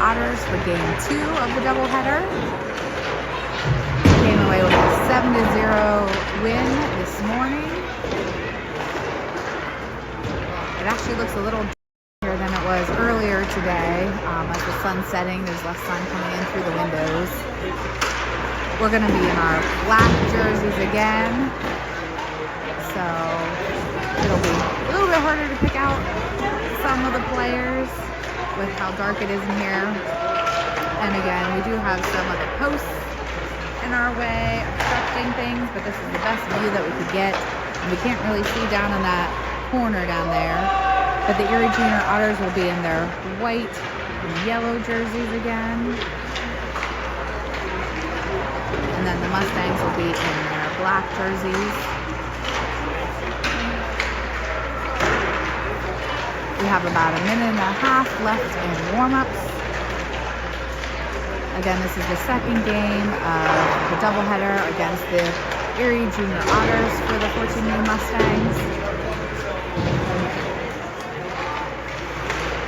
Otters for game 2 of the doubleheader. Came away with a 7-0 win this morning. It actually looks a little darker than it was earlier today. As the sun's setting, there's less sun coming in through the windows. We're going to be in our black jerseys again, so it'll be a little bit harder to pick out some of the players with how dark it is in here. And again, we do have some of the posts in our way, obstructing things, but this is the best view that we could get. And we can't really see down in that corner down there. But the Erie Junior Otters will be in their white and yellow jerseys again. And then the Mustangs will be in their black jerseys. We have about a minute and a half left in warm-ups. Again, this is the second game of the doubleheader against the Erie Junior Otters for the 14U Mustangs.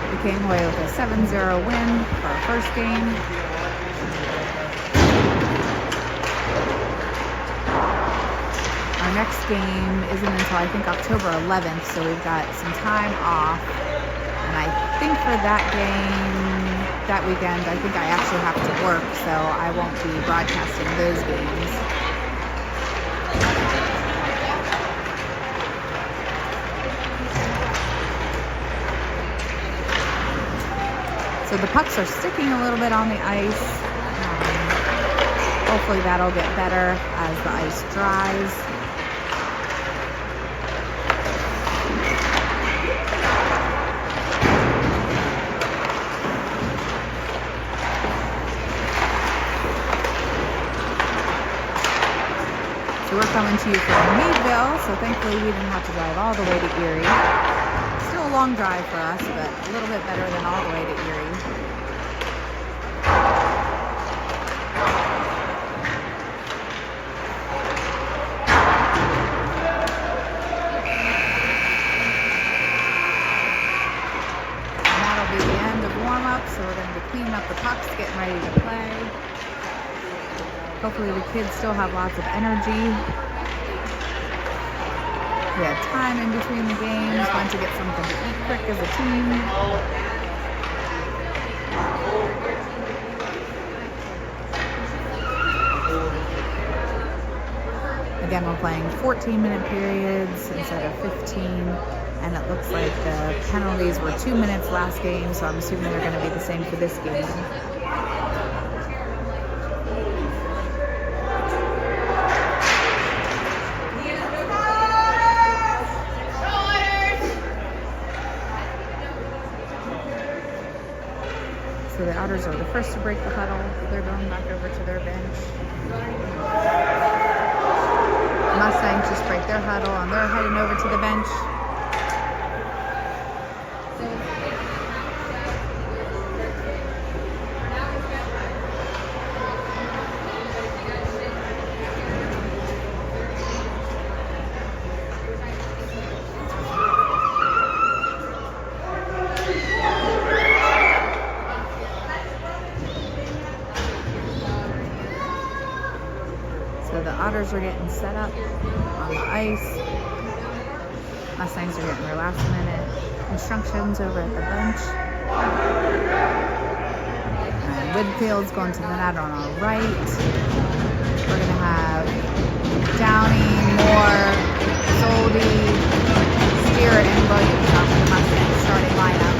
We came away with a 7-0 win for our first game. Our next game isn't until I think October 11th, so we've got some time off. And I think for that game, that weekend, I think I actually have to work, so I won't be broadcasting those games. So the pucks are sticking a little bit on the ice. Hopefully that'll get better as the ice dries. So we're coming to you from Meadville, so thankfully we didn't have to drive all the way to Erie. Still a long drive for us, but a little bit better than all the way to Erie. And that'll be the end of warm-up, so we're going to be cleaning up the pucks, getting ready to play. Hopefully the kids still have lots of energy. We had time in between the games, wanted to get something to eat quick as a team. Again, we're playing 14-minute periods instead of 15, and it looks like the penalties were 2 minutes last game, so I'm assuming they're going to be the same for this game. So the Otters are the first to break the huddle. They're going back over to their bench. The Mustangs just break their huddle and they're heading over to the bench. So the Otters are getting set up on the ice. Mustangs are getting their last minute instructions over at the bench. And Whitfield's going to the net on our right. We're going to have Downey, Moore, Soldy, Steer, and Williams off the Mustangs starting lineup.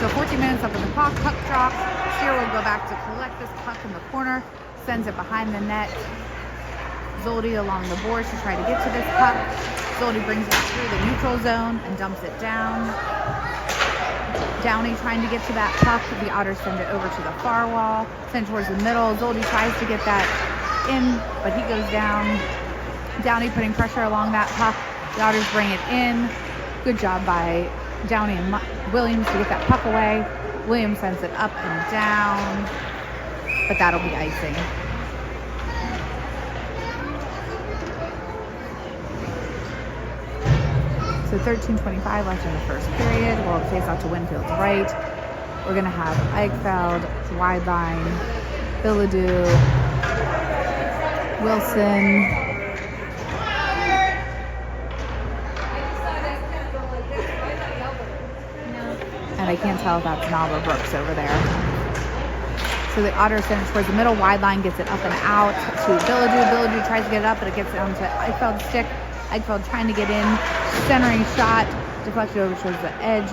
So 14 minutes up in the clock, puck drop. Steer will go back to collect this puck in the corner, sends it behind the net. Zoldy along the boards to try to get to this puck. Zoldy brings it through the neutral zone and dumps it down. Downey trying to get to that puck. The Otters send it over to the far wall, send towards the middle. Zoldy tries to get that in, but he goes down. Downey putting pressure along that puck. The Otters bring it in. Good job by Downey and Williams to get that puck away. Williams sends it up and down, but that'll be icing. So So 13:25 left in the first period. We'll face off to Winfield's right. We're going to have Eichfeld, wide line, Billadu, Wilson, and I can't tell if that's Knob or Brooks over there. So the Otters send it towards the middle, wide line gets it up and out to Billadu. Billadu tries to get it up, but it gets down to Eichfeld's stick. Eichfeld trying to get in, centering shot, deflected over towards the edge.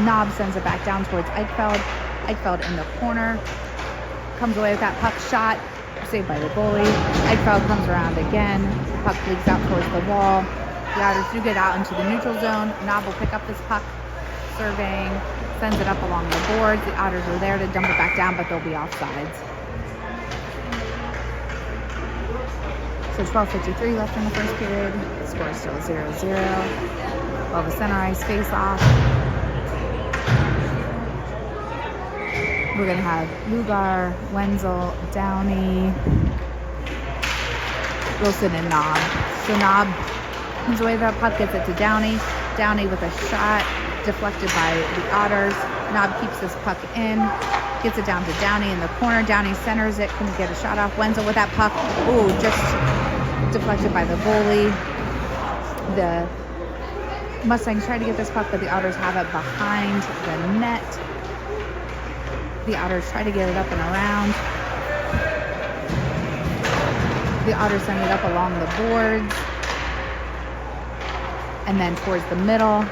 Knob sends it back down towards Eichfeld. Eichfeld in the corner, comes away with that puck shot, saved by the goalie. Eichfeld comes around again, the puck leaks out towards the wall. The Otters do get out into the neutral zone. Knob will pick up this puck, surveying, sends it up along the boards. The Otters are there to dump it back down, but they'll be offsides. So 12:53 left in the first period. The score is still 0-0. While the center ice face off. We're going to have Lugar, Wenzel, Downey, Wilson, and Knob. So Knob comes away with that puck, gets it to Downey. Downey with a shot, deflected by the Otters. Knob keeps this puck in, gets it down to Downey in the corner. Downey centers it, couldn't get a shot off. Wenzel with that puck, ooh, just deflected by the goalie. The Mustangs try to get this puck, but the Otters have it behind the net. The Otters try to get it up and around. The Otters send it up along the boards and then towards the middle.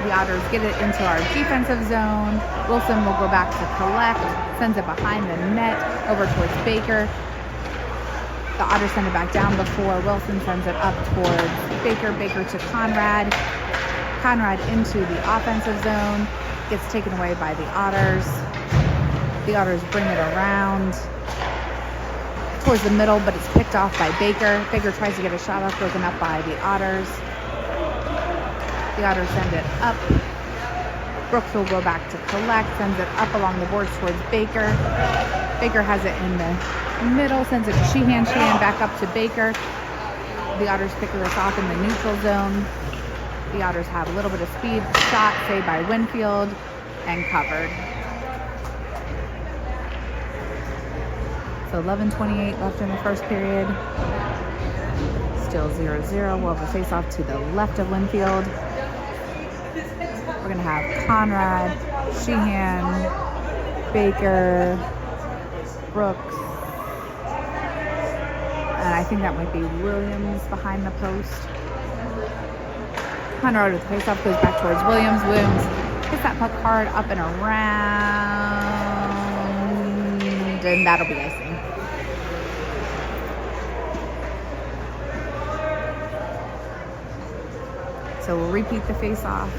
The Otters get it into our defensive zone. Wilson will go back to collect, sends it behind the net over towards Baker. The Otters send it back down before Wilson sends it up towards Baker. Baker to Conrad. Conrad into the offensive zone. Gets taken away by the Otters. The Otters bring it around towards the middle, but it's picked off by Baker. Baker tries to get a shot off, broken up by the Otters. The Otters send it up. Brooks will go back to collect, sends it up along the boards towards Baker. Baker has it in the middle, sends it to Sheehan. Sheehan back up to Baker. The Otters pick this off in the neutral zone. The Otters have a little bit of speed. Shot saved by Winfield and covered. So 11:28 left in the first period. Still 0-0. We'll have a face-off to the left of Winfield. We're going to have Conrad, Sheehan, Baker, Brooks, and I think that might be Williams behind the post. Conrad with the face-off goes back towards Williams. Williams hits that puck hard up and around, and that'll be icing. So we'll repeat the face-off.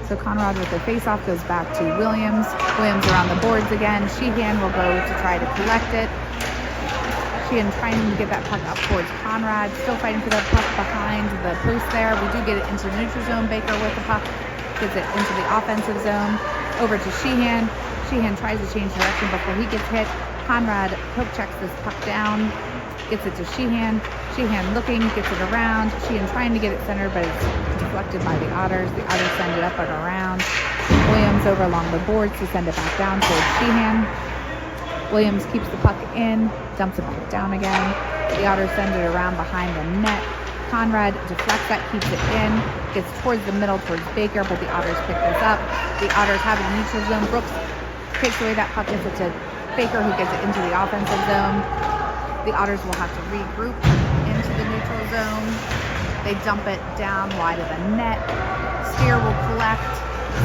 So Conrad with the face-off goes back to Williams. Williams around the boards again. Sheehan will go to try to collect it. Sheehan trying to get that puck up towards Conrad. Still fighting for that puck behind the post there. We do get it into the neutral zone. Baker with the puck gets it into the offensive zone. Over to Sheehan. Sheehan tries to change direction before he gets hit. Conrad poke checks this puck down. Gets it to Sheehan. Sheehan looking, gets it around. Sheehan trying to get it centered, but it's deflected by the Otters. The Otters send it up and around. Williams over along the boards to send it back down towards Sheehan. Williams keeps the puck in, dumps it back down again. The Otters send it around behind the net. Conrad deflects that, keeps it in, gets towards the middle towards Baker, but the Otters pick this up. The Otters have it in neutral zone. Brooks takes away that puck, gets it to Baker, who gets it into the offensive zone. The Otters will have to regroup into the neutral zone. They dump it down wide of the net. Steer will collect,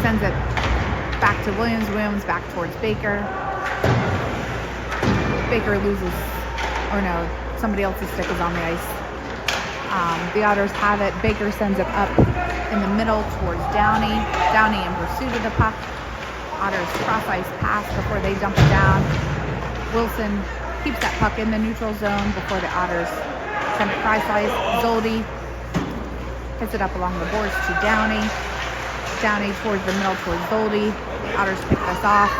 sends it back to Williams. Williams back towards Baker. Baker loses, or no, somebody else's stick is on the ice. The Otters have it. Baker sends it up in the middle towards Downey. Downey in pursuit of the puck. Otters cross ice pass before they dump it down. Wilson keeps that puck in the neutral zone before the Otters send it cross ice. Zoldy hits it up along the boards to Downey. Downey towards the middle towards Zoldy. The Otters pick this off.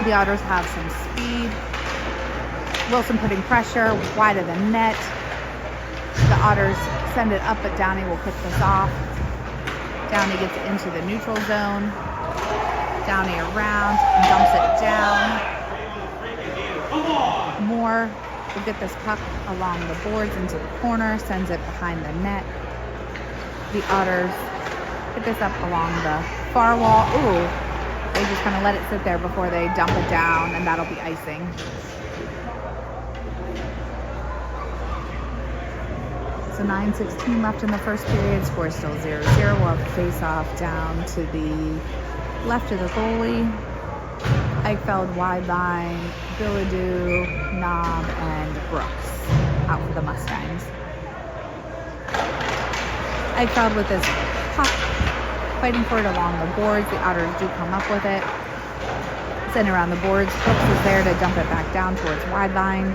The Otters have some speed. Wilson putting pressure wide of the net. The Otters send it up, but Downey will pick this off. Downey gets it into the neutral zone. Downey around and dumps it down. Moore will get this puck along the boards into the corner, sends it behind the net. The Otters get this up along the far wall. Ooh, they just kind of let it sit there before they dump it down, and that'll be icing. So 9:16 left in the first period. Score still 0-0. We'll have face-off down to the left of the goalie. Eichfeld wide line, Bilodeau, Knob, and Brooks out for the Mustangs. Eichfeld with his puck, fighting for it along the boards. The Otters do come up with it. Send it around the boards. Brooks is there to dump it back down towards wide line.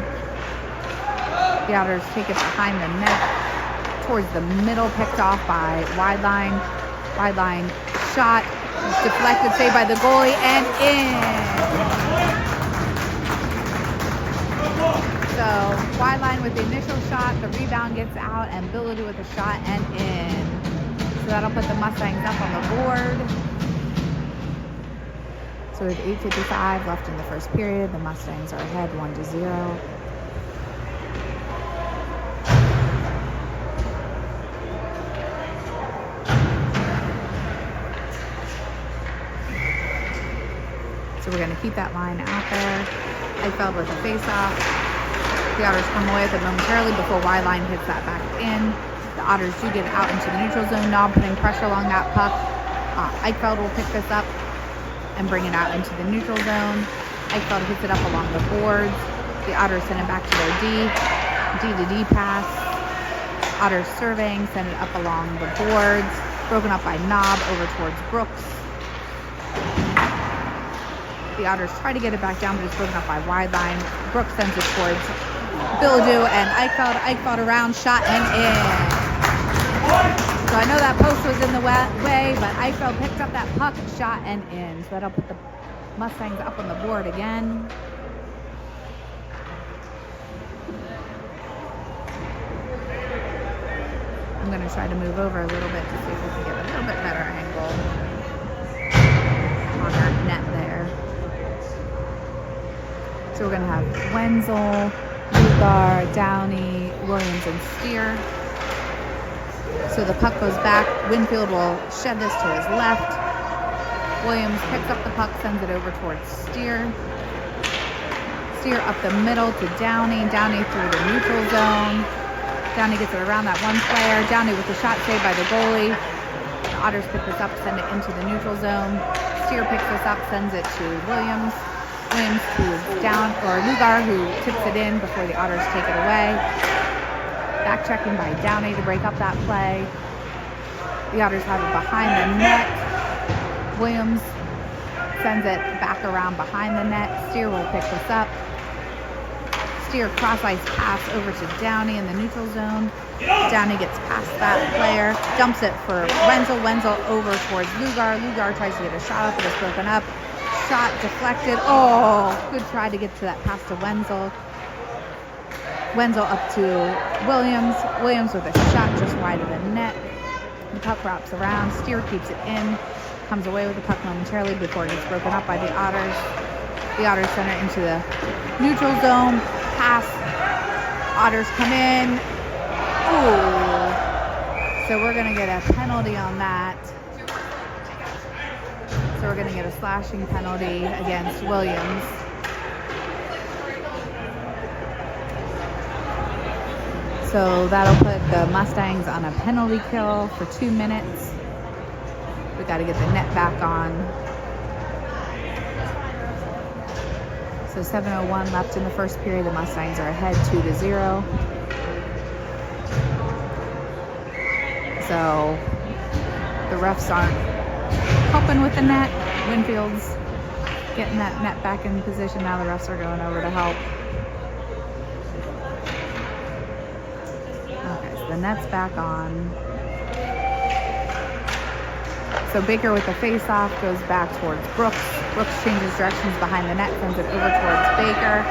The Otters take it behind the net, towards the middle, picked off by wide line. Wide line shot, deflected, saved by the goalie, and in. So wide line with the initial shot, the rebound gets out, and Bilodeau with a shot and in. So that'll put the Mustangs up on the board. So with 8:55 left in the first period, the Mustangs are ahead 1-0. So we're going to keep that line out there. Eichfeld with a face-off. The Otters come away with it momentarily before wide line hits that back in. The Otters do get it out into the neutral zone. Knob putting pressure along that puck. Eichfeld will pick this up and bring it out into the neutral zone. Eichfeld hits it up along the boards. The Otters send it back to their D. D-to-D pass. Otters serving, send it up along the boards. Broken up by Knob over towards Brooks. The Otters try to get it back down, but it's broken up by wide line. Brooks sends it towards Bilodeau and Eichfeld. Eichfeld around, shot and in. So I know that post was in the way, but Eichfeld picked up that puck, shot and in. So that'll put the Mustangs up on the board again. I'm going to try to move over a little bit to see if we can get a little bit better angle on that net there. So we're going to have Wenzel, Lugar, Downey, Williams, and Steer. So the puck goes back. Winfield will shed this to his left. Williams picks up the puck, sends it over towards Steer. Steer up the middle to Downey. Downey through the neutral zone. Downey gets it around that one player. Downey with the shot saved by the goalie. The Otters pick this up, send it into the neutral zone. Steer picks this up, sends it to Williams. Williams who is down, or Lugar who tips it in before the Otters take it away. Back checking by Downey to break up that play. The Otters have it behind the net. Williams sends it back around behind the net. Steer will pick this up. Steer cross-ice pass over to Downey in the neutral zone. Downey gets past that player, dumps it for Wenzel. Wenzel over towards Lugar. Lugar tries to get a shot up, but it's broken up. Shot deflected. Oh, good try to get to that pass to Wenzel. Wenzel up to Williams. Williams with a shot just wide of the net. The puck wraps around. Steer keeps it in. Comes away with the puck momentarily before it gets broken up by the Otters. The Otters send it into the neutral zone. Pass. Otters come in. Ooh. So we're going to get a penalty on that. So we're going to get a slashing penalty against Williams. So that'll put the Mustangs on a penalty kill for 2 minutes. We got to get the net back on. So 7:01 left in the first period. The Mustangs are ahead 2-0. So the refs aren't helping with the net. Winfield's getting that net back in position. Now the refs are going over to help. Okay, so the net's back on. So Baker with the face-off goes back towards Brooks. Brooks changes directions behind the net, sends it over towards Baker.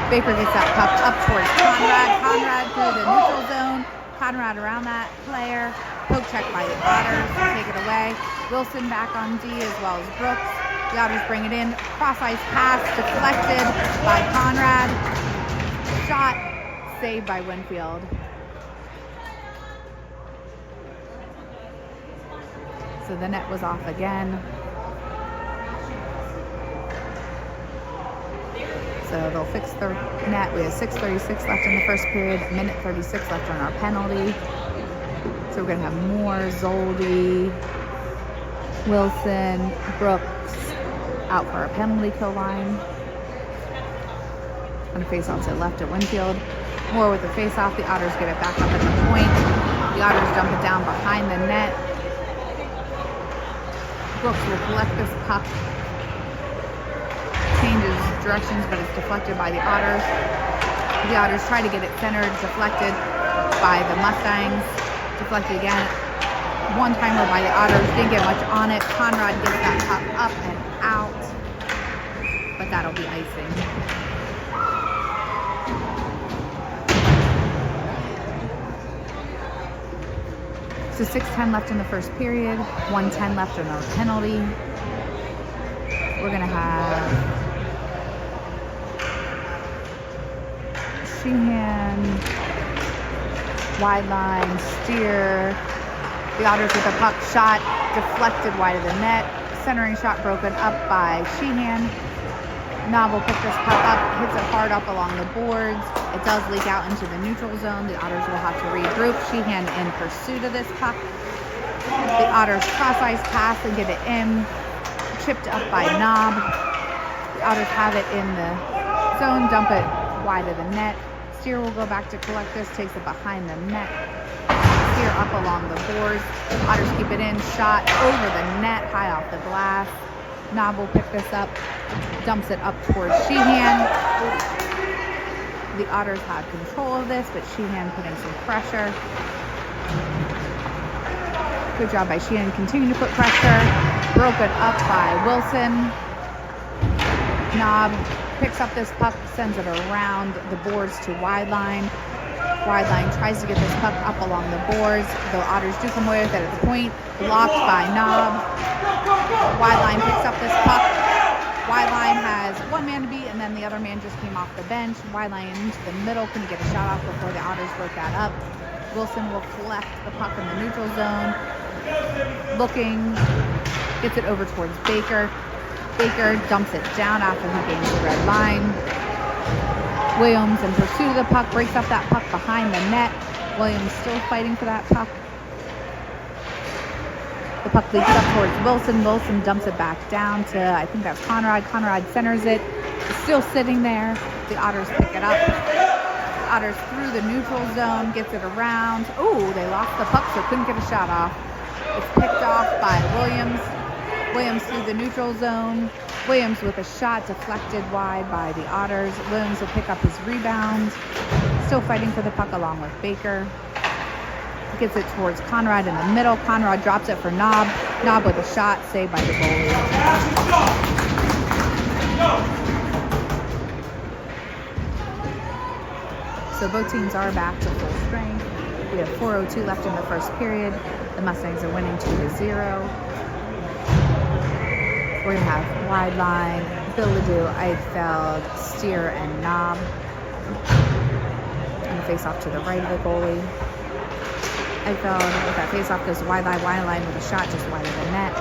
Baker gets that puck up towards Conrad. Conrad through the neutral zone. Conrad around that player. Poke check by the Otters. Take it away. Wilson back on D as well as Brooks. The Otters bring it in. Cross-ice pass deflected by Conrad. Shot saved by Winfield. So the net was off again. So they'll fix the net. We have 6:36 left in the first period, 1:36 left on our penalty. So we're going to have Moore, Zoldy, Wilson, Brooks out for our penalty kill line. Going to face off to the left at Winfield. Moore with the face off. The Otters get it back up at the point. The Otters dump it down behind the net. Brooks will collect this puck. Changes directions, but it's deflected by the Otters. The Otters try to get it centered, deflected by the Mustangs. Deflected again. One-timer by the Otters. Didn't get much on it. Conrad gets that puck up and out. But that'll be icing. So 6:10 left in the first period, 1:10 left on our penalty. We're gonna have Sheehan, wide line, steer. The Otters with a puck shot, deflected wide of the net. Centering shot broken up by Sheehan. Knob will pick this puck up, hits it hard up along the boards. It does leak out into the neutral zone. The Otters will have to regroup. Sheehan in pursuit of this puck. The Otters cross-ice pass and get it in. Chipped up by Knob. The Otters have it in the zone, dump it wide of the net. Steer will go back to collect this, takes it behind the net. Steer up along the boards. Otters keep it in, shot over the net, high off the glass. Knob will pick this up, dumps it up towards Sheehan. The Otters had control of this, but Sheehan putting some pressure. Good job by Sheehan, continue to put pressure. Broken up by Wilson. Knob picks up this puck, sends it around the boards to wide line. Wide line tries to get this puck up along the boards. The Otters do come away with it at the point. Blocked by Knob. Wide line picks up this puck. Wide line has one man to beat, and then the other man just came off the bench. Wide line into the middle, couldn't get a shot off before the Otters broke that up. Wilson will collect the puck in the neutral zone. Looking, gets it over towards Baker. Baker dumps it down after he gains the red line. Williams in pursuit of the puck, breaks up that puck behind the net. Williams still fighting for that puck. The puck leaks up towards Wilson. Wilson dumps it back down to, I think that's Conrad. Conrad centers it. It's still sitting there. The Otters pick it up. The Otters through the neutral zone, gets it around. Oh, they lost the puck, so couldn't get a shot off. It's picked off by Williams. Williams through the neutral zone. Williams with a shot deflected wide by the Otters. Williams will pick up his rebound. Still fighting for the puck along with Baker. Gets it towards Conrad in the middle. Conrad drops it for Knob. Knob with a shot, saved by the goalie. So both teams are back to full strength. We have 4:02 left in the first period. The Mustangs are winning 2-0. We're going to have wide line, Billadu, Eichfeld, Steer, and Knob. And the face-off to the right of the goalie. Eichfeld with that face-off goes wide line with a shot just wide of the net.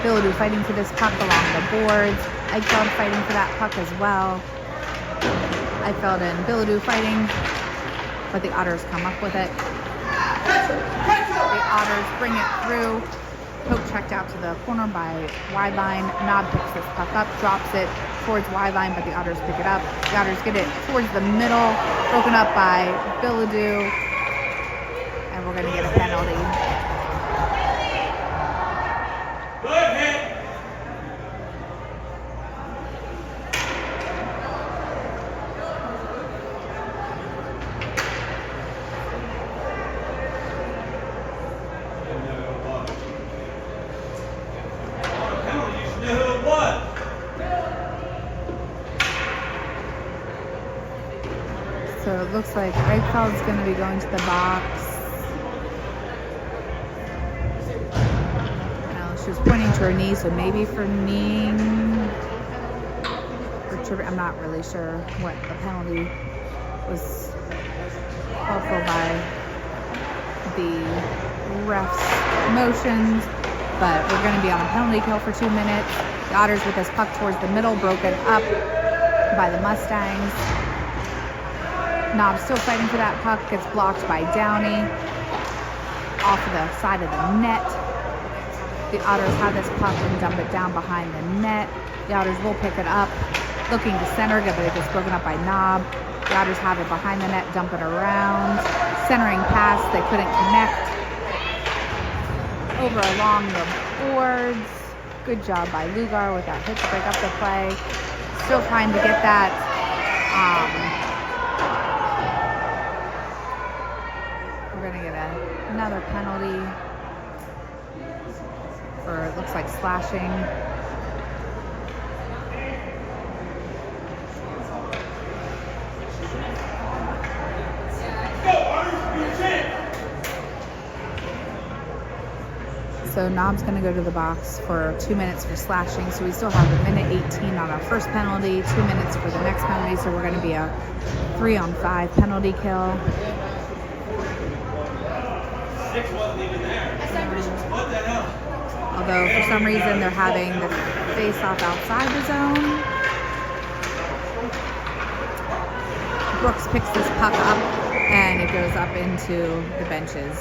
Billadu fighting for this puck along the boards. Eichfeld fighting for that puck as well. Eichfeld and Billadu fighting, but the Otters come up with it. The Otters bring it through. Poke checked out to the corner by wide line. Knob picks this puck up, drops it towards wide line, but the Otters pick it up. The Otters get it towards the middle, broken up by Billadu, and we're going to get a penalty. Good hit. So it looks like Eichfeld's going to be going to the box. She was pointing to her knee, so maybe for kneeing. I'm not really sure what the penalty was called for by the ref's motions, but we're going to be on a penalty kill for 2 minutes. The Otters with this puck towards the middle, broken up by the Mustangs. Knob still fighting for that puck, gets blocked by Downey off of the side of the net. The Otters have this puck and dump it down behind the net. The Otters will pick it up, looking to center, but it gets broken up by Knob. The Otters have it behind the net, dump it around. Centering pass, they couldn't connect. Over along the boards. Good job by Lugar with that hit to break up the play. Still trying to get that. We're going to get another penalty for, it looks like, slashing. So Knob's going to go to the box for 2 minutes for slashing. So we still have a minute 18 on our first penalty, 2 minutes for the next penalty. So we're going to be a 3-on-5 penalty kill. Although for some reason they're having the face-off outside the zone. Brooks picks this puck up and it goes up into the benches.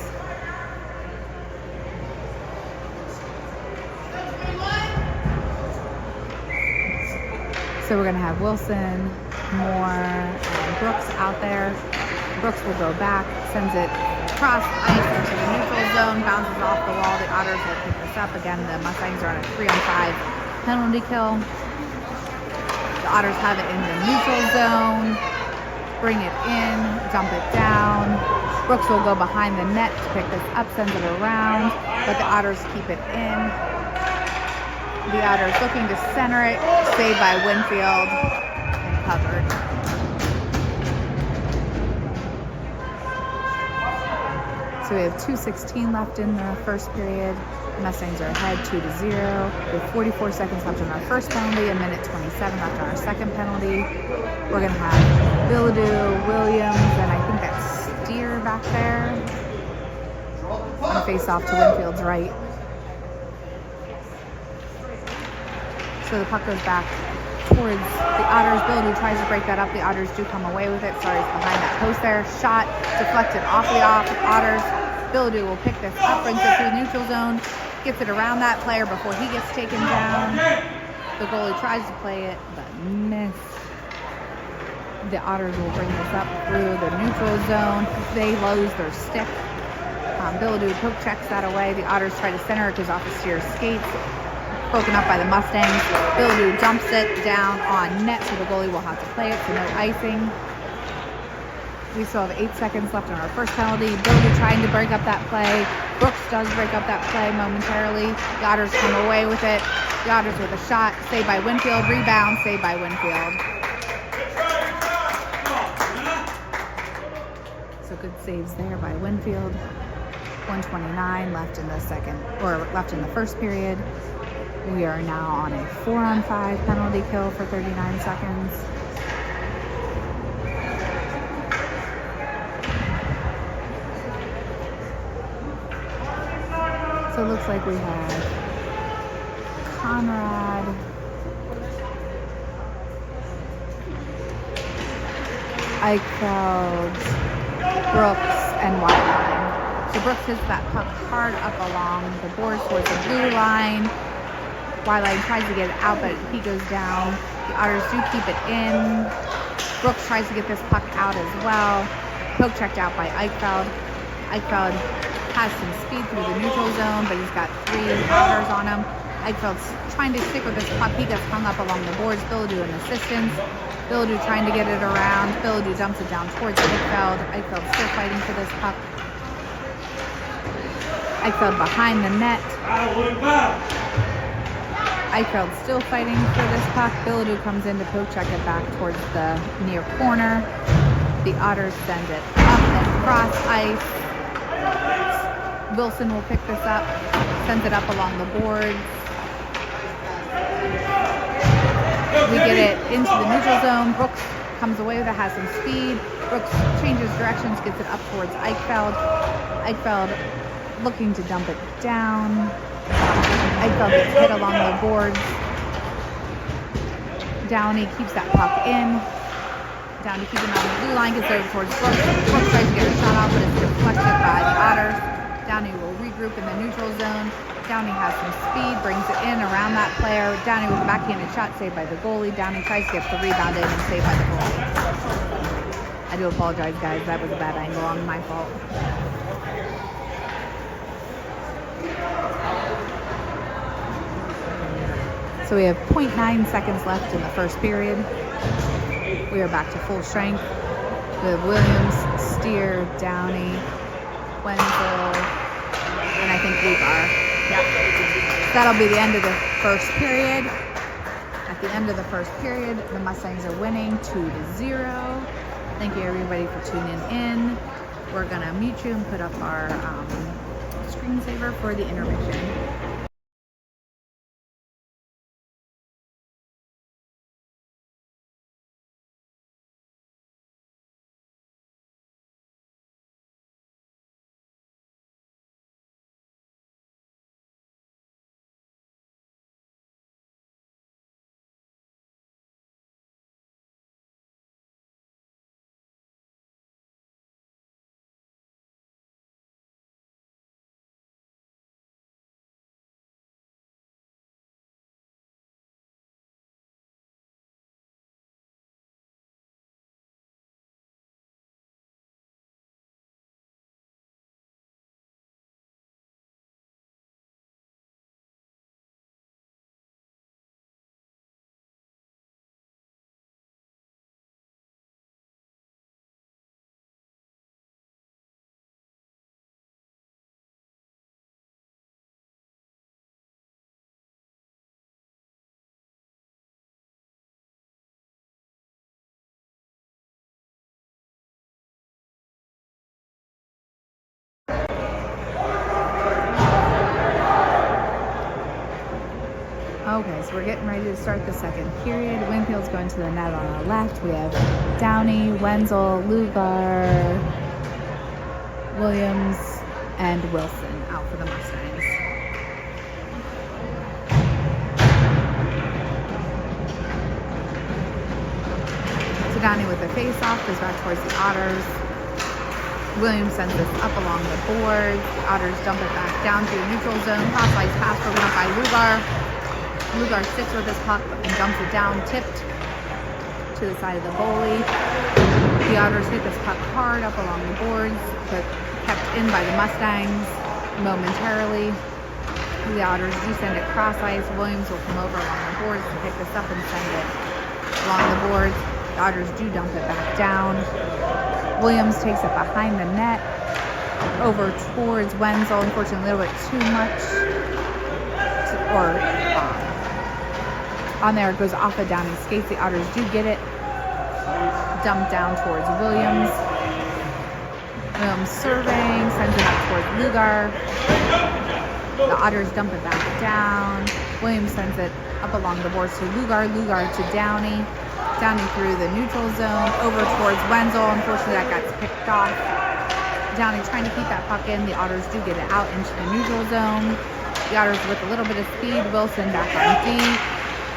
So we're going to have Wilson, Moore, and Brooks out there. Brooks will go back, sends it across ice into the neutral zone, bounces off the wall. The Otters will pick this up. Again, the Mustangs are on a 3-on-5 penalty kill. The Otters have it in the neutral zone. Bring it in, dump it down. Brooks will go behind the net to pick this up, sends it around, but the Otters keep it in. The Otters looking to center it, saved by Winfield and covered. So we have 2:16 left in the first period. The Mustangs are ahead 2-0. We have 44 seconds left on our first penalty, a minute 27 left on our second penalty. We're going to have Bilodeau, Williams, and I think that's Steer back there. And face off to Winfield's right. So the puck goes back towards the Otters. Bilodeau tries to break that up. The Otters do come away with it. Sorry, it's behind that post there. Shot deflected off the Otters. Bilodeau will pick this up, brings it through the neutral zone, gets it around that player before he gets taken down. The goalie tries to play it, but missed. The Otters will bring this up through the neutral zone. They lose their stick. Bilodeau poke checks that away. The Otters try to center it, goes off the Steer's skates. Broken up by the Mustangs. Bilodeau dumps it down on net, so the goalie will have to play it, so no icing. We still have 8 seconds left on our first penalty. Bilodeau trying to break up that play. Brooks does break up that play momentarily. The Otters come away with it. The Otters with a shot, saved by Winfield. Rebound, saved by Winfield. So good saves there by Winfield. 1:29 left in the second, or left in the first period. We are now on a 4-on-5 penalty kill for 39 seconds. So it looks like we have Conrad, Eichfeld, Brooks, and Whiteline. So Brooks hits that puck hard up along the boards towards the blue line. Whiteline tries to get it out, but he goes down. The Otters do keep it in. Brooks tries to get this puck out as well. Poke checked out by Eichfeld. Eichfeld has some speed through the neutral zone, but he's got 3 Otters on him. Eichfeld's trying to stick with this puck. He gets hung up along the boards. Bilodeau in assistance. Bilodeau trying to get it around. Bilodeau dumps it down towards Eichfeld. Eichfeld still fighting for this puck. Eichfeld behind the net. Eichfeld still fighting for this puck. Bilodeau comes in to poke check it back towards the near corner. The Otters send it up and cross ice. Wilson will pick this up, sends it up along the boards. We get it into the neutral zone. Brooks comes away with it, has some speed. Brooks changes directions, gets it up towards Eichfeld. Eichfeld looking to dump it down. Eichfeld gets hit along the boards. Downey keeps that puck in. Downey keeping it on the blue line, gets over towards Brooks. Brooks tries to get a shot off, but it's deflected by the Otters. Downey will regroup in the neutral zone. Downey has some speed, brings it in around that player. Downey with a backhanded shot saved by the goalie. Downey tries to get the rebound in and saved by the goalie. I do apologize, guys. That was a bad angle on my fault. So we have 0.9 seconds left in the first period. We are back to full strength with Williams, Steer, Downey, Wenzel, and I think Lugar. Yeah. That'll be the end of the first period. At the end of the first period, the Mustangs are winning 2-0. Thank you everybody for tuning in. We're gonna mute you and put up our screensaver for the intermission. Okay, so we're getting ready to start the second period. Winfield's going to the net on our left. We have Downey, Wenzel, Lugar, Williams, and Wilson out for the Mustangs. So Downey with the face-off goes back towards the Otters. Williams sends this up along the boards. The Otters dump it back down to the neutral zone. Cross-ice pass broken up by Lugar. Lugar sticks with his puck and dumps it down, tipped to the side of the goalie. The Otters hit this puck hard up along the boards, but kept in by the Mustangs momentarily. The Otters do send it cross ice. Williams will come over along the boards to pick this up and send it along the boards. The Otters do dump it back down. Williams takes it behind the net, over towards Wenzel. Unfortunately, a little bit too much. On there, it goes off of Downey's skates. The Otters do get it. Dumped down towards Williams. Williams surveying, sends it up towards Lugar. The Otters dump it back down. Williams sends it up along the boards to Lugar. Lugar to Downey. Downey through the neutral zone, over towards Wenzel. Unfortunately, that got picked off. Downey trying to keep that puck in. The Otters do get it out into the neutral zone. The Otters with a little bit of speed. Wilson back on D.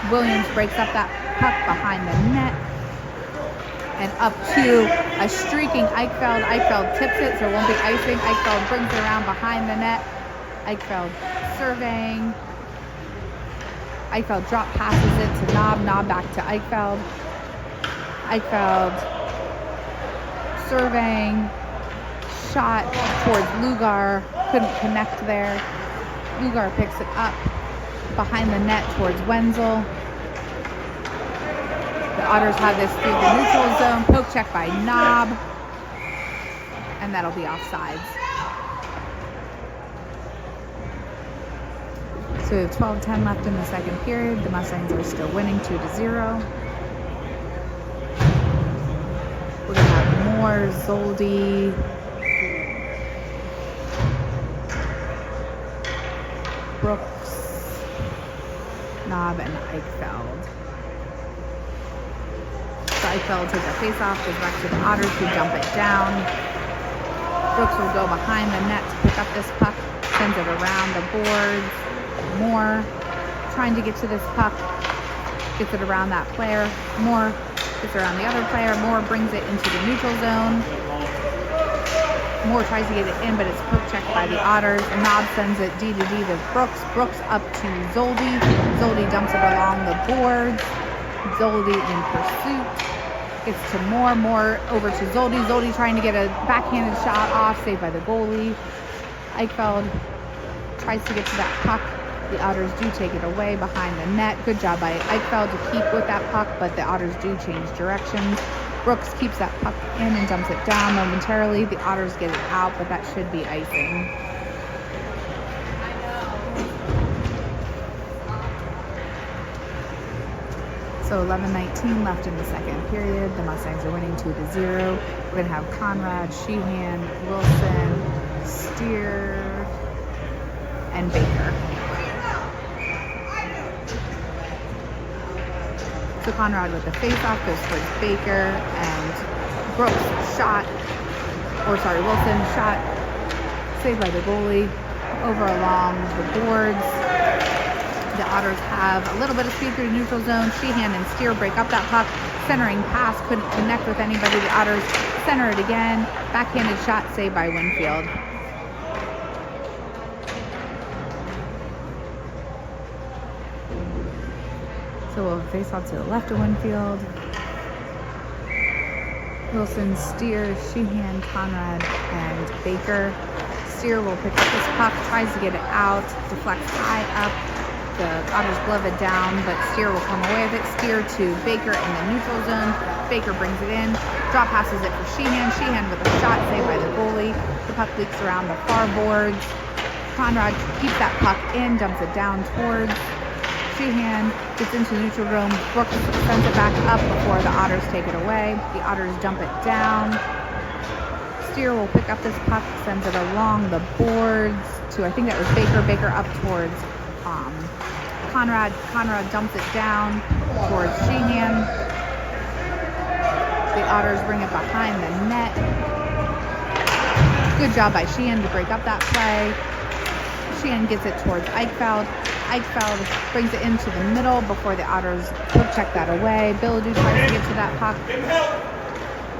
Williams breaks up that puck behind the net and up to a streaking Eichfeld. Eichfeld tips it, so it won't be icing. Eichfeld brings it around behind the net. Eichfeld surveying. Eichfeld drop passes it to Knob. Knob back to Eichfeld. Eichfeld surveying. Shot towards Lugar. Couldn't connect there. Lugar picks it up behind the net towards Wenzel. The Otters have this through the neutral zone. Poke check by Knob. And that'll be offsides. So we have 12:10 left in the second period. The Mustangs are still winning 2-0. We're going to have more more Zoldy, Brooks, Knob, and Eichfeld. So Eichfeld takes a face off, goes back to the Otters who jump it down. Brooks will go behind the net to pick up this puck, sends it around the boards. More trying to get to this puck, gets it around that player. More gets around the other player. More brings it into the neutral zone. More tries to get it in, but it's poke checked by the Otters. Knob sends it D to D to Brooks. Brooks up to Zoldy. Zoldy dumps it along the boards. Zoldy in pursuit. Gets to More over to Zoldy. Zoldy trying to get a backhanded shot off, saved by the goalie. Eichfeld tries to get to that puck. The Otters do take it away behind the net. Good job by Eichfeld to keep with that puck, but the Otters do change directions. Brooks keeps that puck in and dumps it down momentarily. The Otters get it out, but that should be icing. So 11:19 left in the second period. The Mustangs are winning 2-0. We're going to have Conrad, Sheehan, Wilson, Steer, and Baker. So Conrad with the face-off goes towards Baker, and Wilson shot, saved by the goalie, over along the boards. The Otters have a little bit of speed through the neutral zone. Sheehan and Steer break up that puck. Centering pass, couldn't connect with anybody. The Otters center it again. Backhanded shot, saved by Winfield. So we'll face off to the left of Winfield. Wilson, Steer, Sheehan, Conrad, and Baker. Steer will pick up this puck, tries to get it out, deflects high up. The Otters glove it down, but Steer will come away with it. Steer to Baker in the neutral zone. Baker brings it in. Drop passes it for Sheehan. Sheehan with a shot, saved by the goalie. The puck leaks around the far boards. Conrad keeps that puck in, dumps it down towards Sheehan. Gets into the neutral zone. Brooks sends it back up before the Otters take it away. The Otters dump it down. Steer will pick up this puck, sends it along the boards to, I think that was Baker. Baker up towards Conrad. Conrad dumps it down towards Sheehan. The Otters bring it behind the net. Good job by Sheehan to break up that play. Sheehan gets it towards Eichfeld. Eichfeld brings it into the middle before the Otters poke check that away. Billadu tries to get to that puck.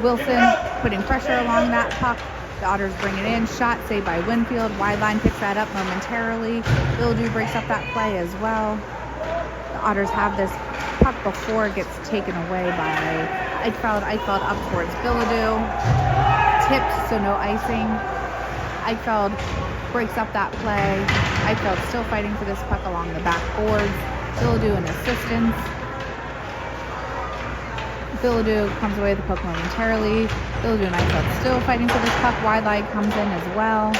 Wilson putting pressure along that puck. The Otters bring it in. Shot saved by Winfield. Wide line picks that up momentarily. Billadu breaks up that play as well. The Otters have this puck before it gets taken away by Eichfeld. Eichfeld up towards Billadu. Tipped, so no icing. Eichfeld breaks up that play. Eichfeld still fighting for this puck along the back boards. Billadu in assistance. Billadu comes away with the puck momentarily. Billadu and Eichfeld still fighting for this puck. Wide line comes in as well.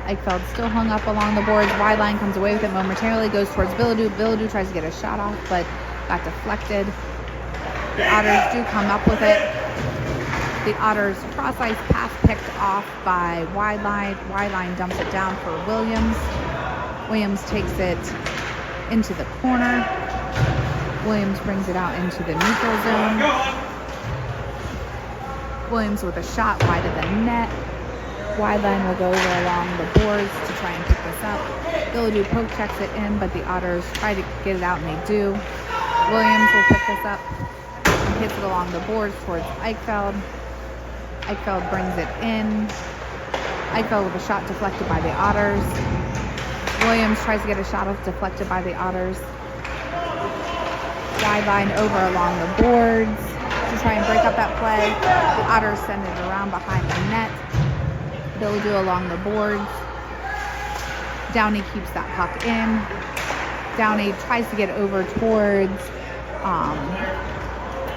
Eichfeld still hung up along the boards. Wide line comes away with it momentarily. Goes towards Billadu. Billadu tries to get a shot off, but got deflected. The Otters do come up with it. The Otters cross-ice pass picked off by Wide line. Wide line dumps it down for Williams. Williams takes it into the corner. Williams brings it out into the neutral zone. Williams with a shot wide of the net. Wide line will go over along the boards to try and pick this up. Billadu poke checks it in, but the Otters try to get it out, and they do. Williams will pick this up and hits it along the boards towards Eichfeld. Eichfeld brings it in. Eichfeld with a shot deflected by the Otters. Williams tries to get a shot off, deflected by the Otters. Wide line over along the boards to try and break up that play. The Otters send it around behind the net. Billadu along the boards. Downey keeps that puck in. Downey tries to get over towards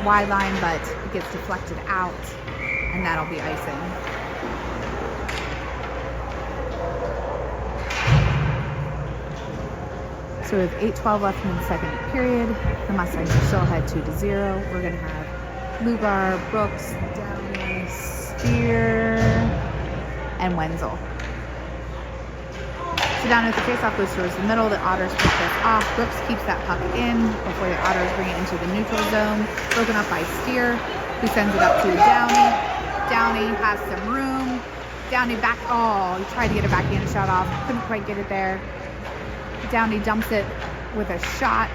wide line, but it gets deflected out, and that'll be icing. So we have 8:12 left in the second period. The Mustangs are still ahead 2-0. We're going to have Lugar, Brooks, Downey, Steer, and Wenzel. So down at the faceoff goes towards the middle. The Otters pick this off. Brooks keeps that puck in before the Otters bring it into the neutral zone. Broken up by Steer, who sends it up to Downey. Downey has some room. Downey back. Oh, he tried to get a backhand shot off. Couldn't quite get it there. Downey dumps it with a shot.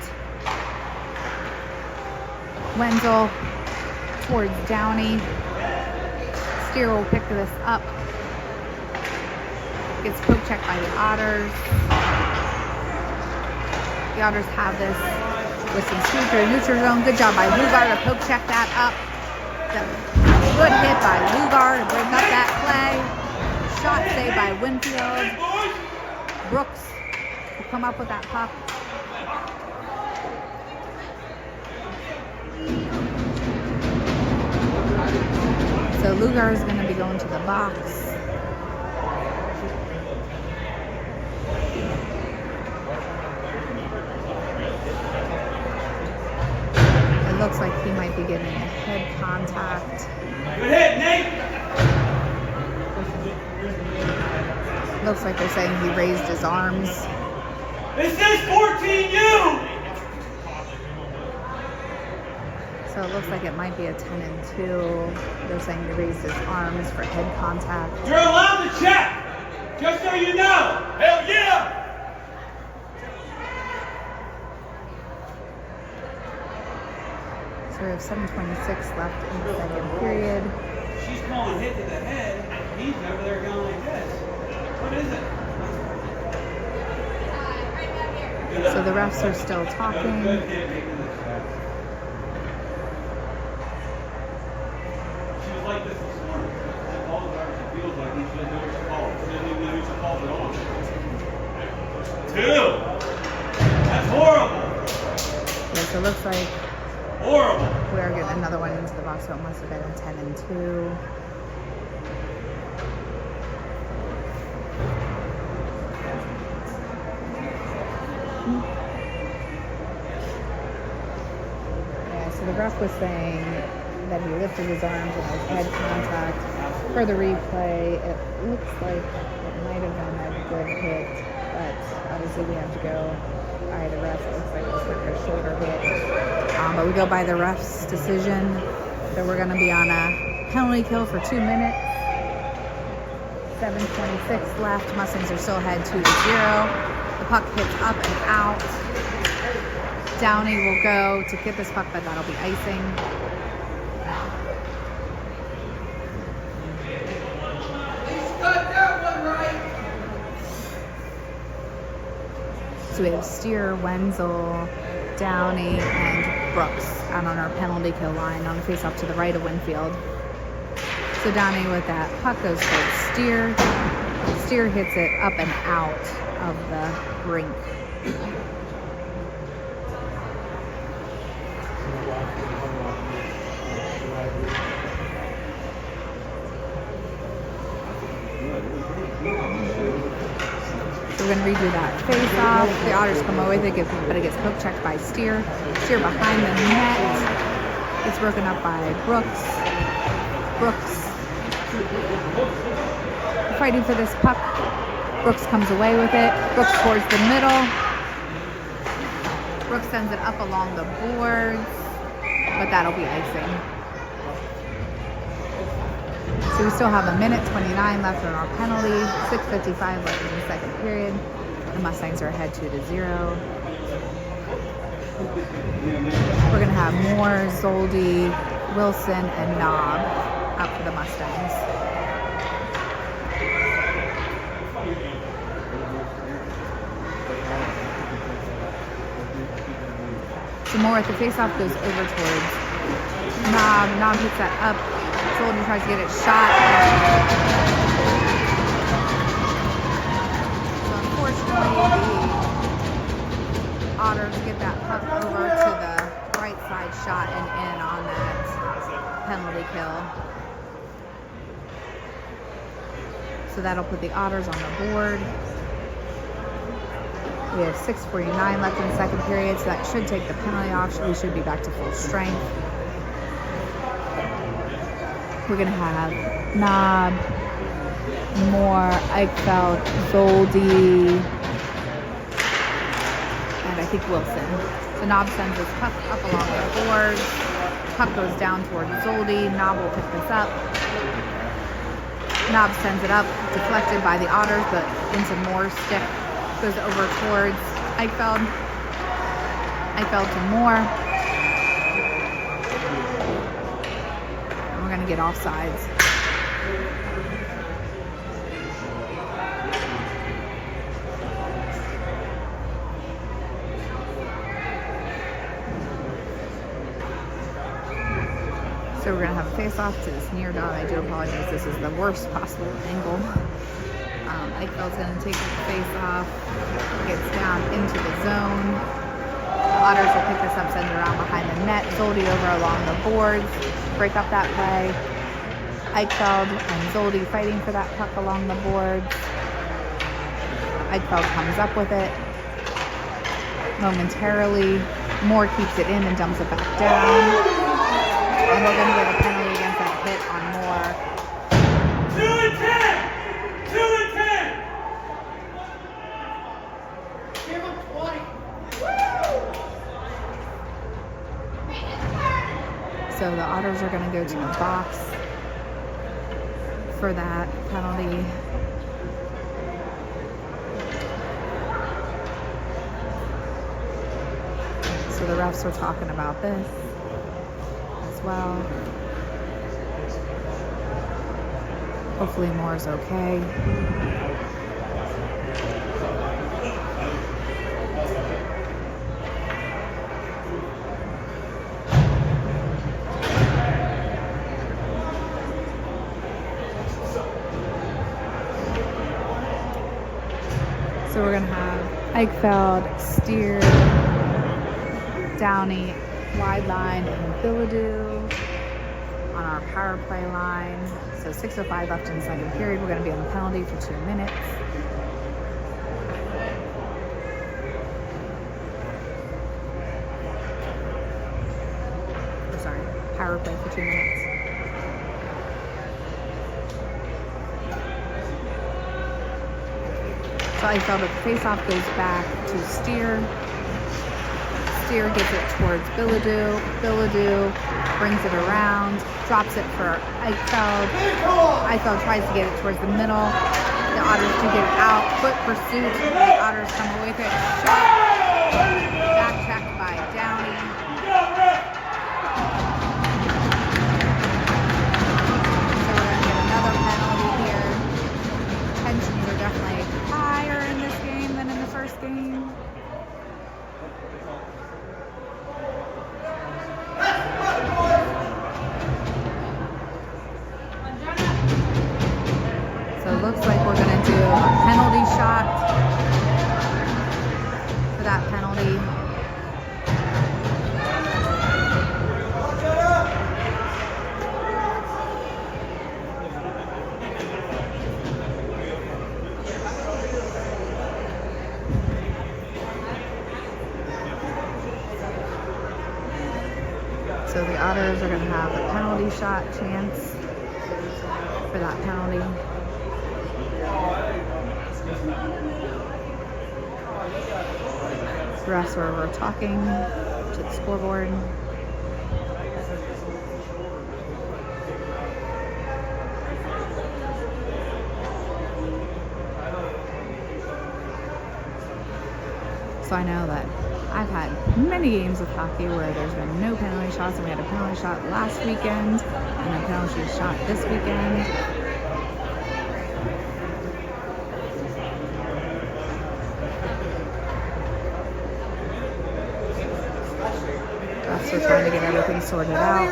Wenzel towards Downey. Steer will pick this up. Gets poke checked by the Otters. The Otters have this with some speed through neutral zone. Good job by Lugar to poke check that up. Good hit by Lugar to break up that play. Shot saved by Winfield. Brooks will come up with that puck. So Lugar is going to be going to the box. It looks like he might be getting a head contact. Good hit, Nate! Looks like they're saying he raised his arms. This is 14U! So it looks like it might be a 10-2. They're saying he raised his arms for head contact. You're allowed to check! Just so you know! Hell yeah! So we have 7:26 left in the second period. She's calling hit to the head. He's over there going like this. What is it? So the refs are still talking. Good hit making this shot. She was like this morning. All the time she feels like she doesn't know what she called. She doesn't even know who she called it on. 2! That's horrible! Yeah, so it looks like Horrible! we are getting another one into the box, so it must have been a 10-2. Yeah, so the ref was saying that he lifted his arms and had head contact. For the replay, it looks like it might have been a good hit, but obviously we have to go by the ref. It looks like it was like a shoulder hit. But we go by the ref's decision that we're going to be on a penalty kill for 2 minutes. 7:26 left. Mustangs are still ahead 2-0. The puck hits up and out. Downey will go to get this puck, but that'll be icing. So we have Steer, Wenzel, Downey, and Brooks out on our penalty kill line on the face-off to the right of Winfield. So Downey with that puck goes towards Steer. Steer hits it up and out of the rink. We're going to redo that face-off. The Otters come away with it, but it gets poke checked by Steer. Steer behind the net. It's broken up by Brooks. Brooks fighting for this puck. Brooks comes away with it. Brooks towards the middle. Brooks sends it up along the boards, but that'll be icing. So we still have 1:29 left on our penalty. 6:55 left in the second period. The Mustangs are ahead 2-0. We're going to have Moore, Zoldi, Wilson, and Knob up for the Mustangs. So Moore at the faceoff goes over towards Knob. Knob hits that up. Zoldi tries to get it shot. So unfortunately, the Otters get that puck over to the right side shot and in on that penalty kill. So that'll put the Otters on the board. We have 6:49 left in the second period, so that should take the penalty off. We should be back to full strength. We're going to have Knob, Moore, Eichfeld, Zoldy, and I think Wilson. So Knob sends his puck up along the boards. Puck goes down towards Zoldy. Knob will pick this up. Knob sends it up, deflected by the Otters, but into Moore's stick. Goes over towards Eichfeld. Eichfeld to Moore. And we're going to get offsides. So we're going to have a face-off to this near dot. I do apologize. This is the worst possible angle. Eichfeld's going to take the face-off. Gets down into the zone. The Otters will pick this up, send it around behind the net. Zoldy over along the boards. Break up that play. Eichfeld and Zoldy fighting for that puck along the boards. Eichfeld comes up with it. Momentarily. Moore keeps it in and dumps it back down. And we're going to get a penalty against that hit on Moore. 2 and 10! 2 and 10! Give him 20. So the Otters are going to go to the box for that penalty. So the refs are talking about this well. Hopefully Moore's okay. So we're gonna have Eichfeld, Steer, Downey, wide line, and Billadu on our power play line. So 6:05 left in the second period. We're going to be on the penalty for 2 minutes. Oh, sorry, power play for 2 minutes. So I felt that the face-off goes back to Steer. Steer gets it towards Billadu. Billadu brings it around, drops it for Eichfeld. Eichfeld tries to get it towards the middle. The Otters do get it out. Foot pursuit. The Otters come away with it. Shot. Back checked by Downey. So we're going to get another penalty here. Tensions are definitely higher in this game than in the first game. So it looks like we're going to do a penalty shot for that penalty. So the Otters are going to have a penalty shot chance for that penalty. The rest where we're talking to the scoreboard. So I know that I've had many games of hockey where there's been no penalty shots, and we had a penalty shot last weekend and a penalty shot this weekend. We're trying to get everything sorted out.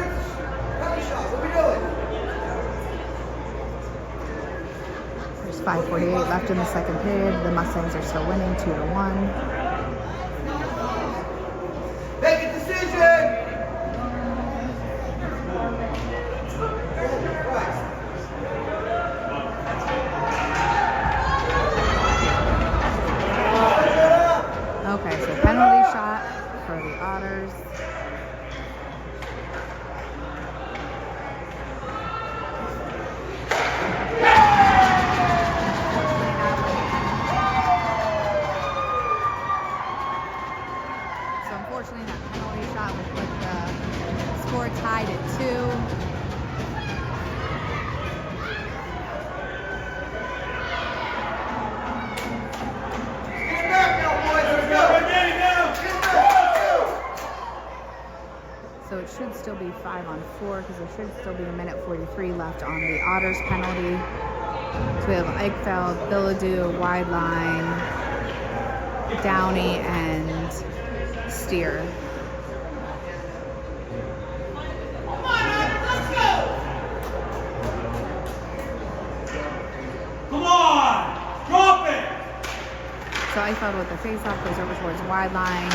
There's 5:48 left in the second period. The Mustangs are still winning 2-1. Make a decision! Okay, so penalty shot for the Otters. score tied at 2. Get back now, boys. Let's go. Get back. So it should still be 5-on-4 because there should still be 1:43 left on the Otters penalty. So we have Eichfeld, Billadu, wide line, Downey, and Steer. Come on! Drop it! So Eichfeld with the face-off goes over towards wide line.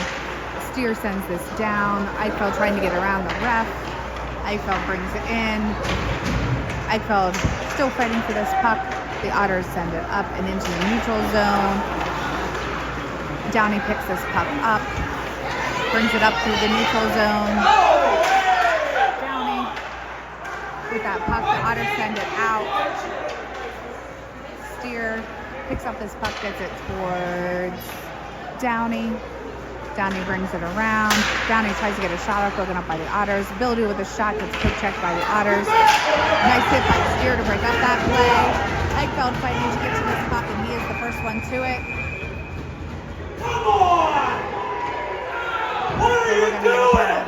Steer sends this down. Eichfeld trying to get around the ref. Eichfeld brings it in. Eichfeld still fighting for this puck. The Otters send it up and into the neutral zone. Downey picks this puck up, brings it up through the neutral zone. Downey with that puck. The Otters send it out. Steer picks up this puck, gets it towards Downey. Downey brings it around. Downey tries to get a shot off, broken up by the Otters. Billadu with a shot gets quick checked by the Otters. Nice hit by Steer to break up that play. Eichfeld fighting to get to this puck, and he is the first one to it. Come on! What are you doing?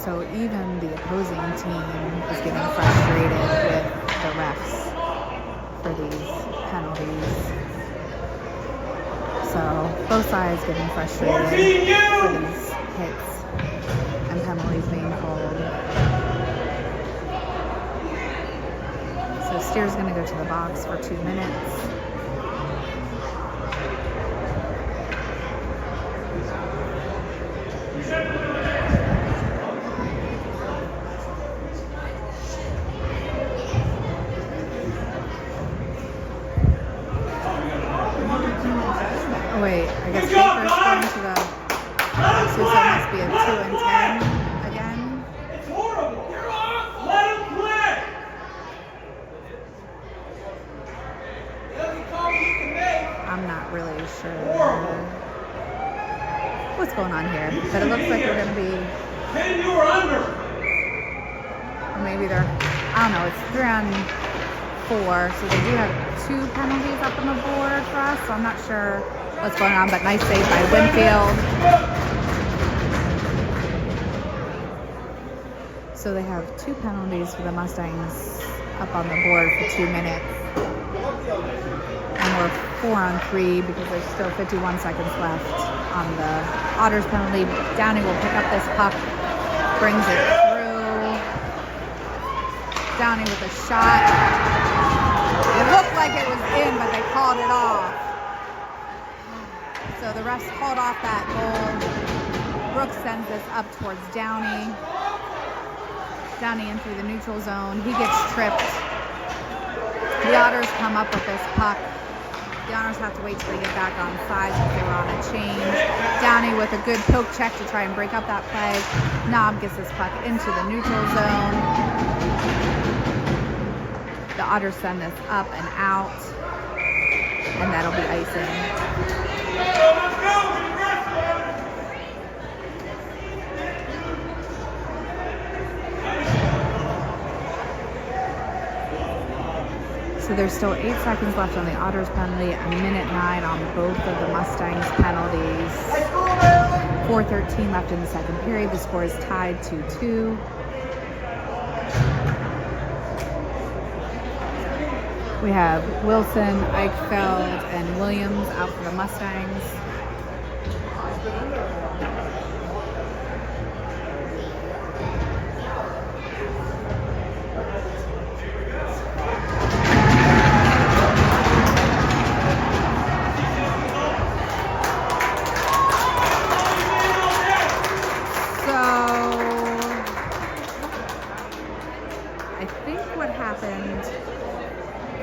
So even the opposing team is getting frustrated with the refs for these penalties. So both sides getting frustrated for these hits and penalties being called. So Steer's going to go to the box for 2 minutes. Wait, I guess Baker's going to the... So it must be a 2 and 10 again. It's horrible! Let him play! I'm not really sure what's going on here, but it looks like we're going to be... 10 you were under! Or maybe they're... I don't know, it's 3-on-4, so they do have 2 penalties up on the board for us, so I'm not sure what's going on, but nice save by Winfield. So they have 2 penalties for the Mustangs up on the board for 2 minutes. And we're 4-on-3 because there's still 51 seconds left on the Otters penalty. Downey will pick up this puck, brings it through. Downey with a shot. It looked like it was in, but they called it off. So the refs called off that goal. Brooks sends this up towards Downey. Downey in through the neutral zone. He gets tripped. The Otters come up with this puck. The Otters have to wait till they get back on side since they were on a change. Downey with a good poke check to try and break up that play. Knob gets this puck into the neutral zone. The Otters send this up and out. And that'll be icing. So there's still 8 seconds left on the Otters penalty, 1:09 on both of the Mustangs penalties. 4:13 left in the second period. The score is tied 2-2. We have Wilson, Eichfeld, and Williams out for the Mustangs.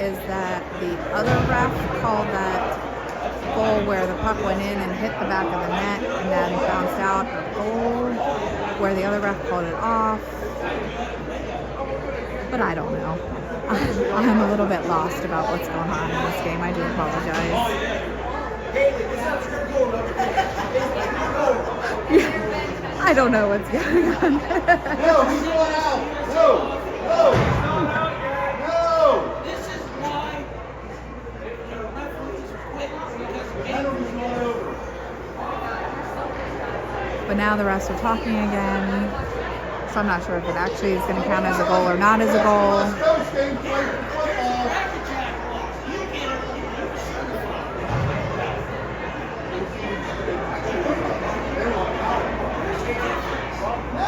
Is that the other ref called that goal where the puck went in and hit the back of the net and then bounced out a goal, where the other ref called it off. But I don't know. I'm a little bit lost about what's going on in this game. I do apologize. I don't know what's going on. No, he's going out. No, no, no. This is why the referees quit because Penalty's going over. But now the refs are talking again. So I'm not sure if it actually is going to count as a goal or not as a goal. Let's go, Sting. Play for football. Crackerjack laws. You can't. No!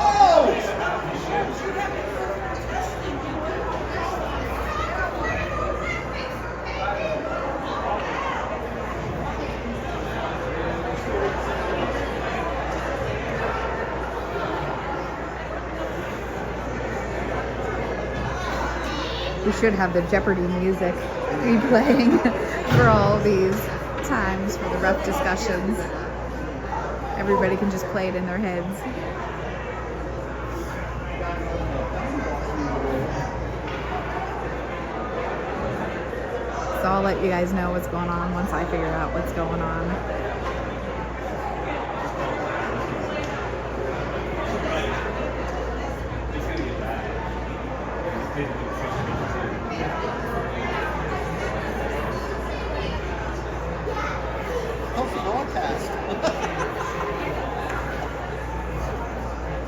We should have the Jeopardy music replaying for all these times for the ref discussions. Everybody can just play it in their heads. So I'll let you guys know what's going on once I figure out what's going on.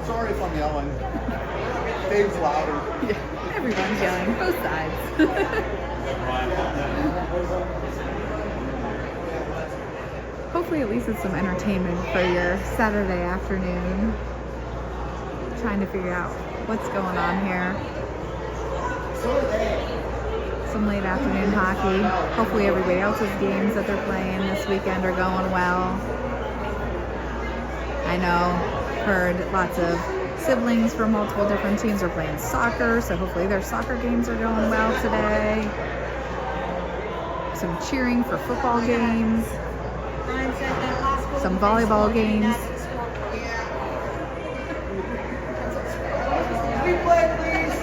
Sorry if I'm yelling. Dave's louder. Yeah, everyone's yelling, both sides. Hopefully at least it's some entertainment for your Saturday afternoon. Trying to figure out what's going on here. Some late afternoon hockey. Hopefully everybody else's games that they're playing this weekend are going well. I know, heard lots of siblings from multiple different teams are playing soccer, so hopefully their soccer games are going well today. Some cheering for football games. Some volleyball games. Replay, please.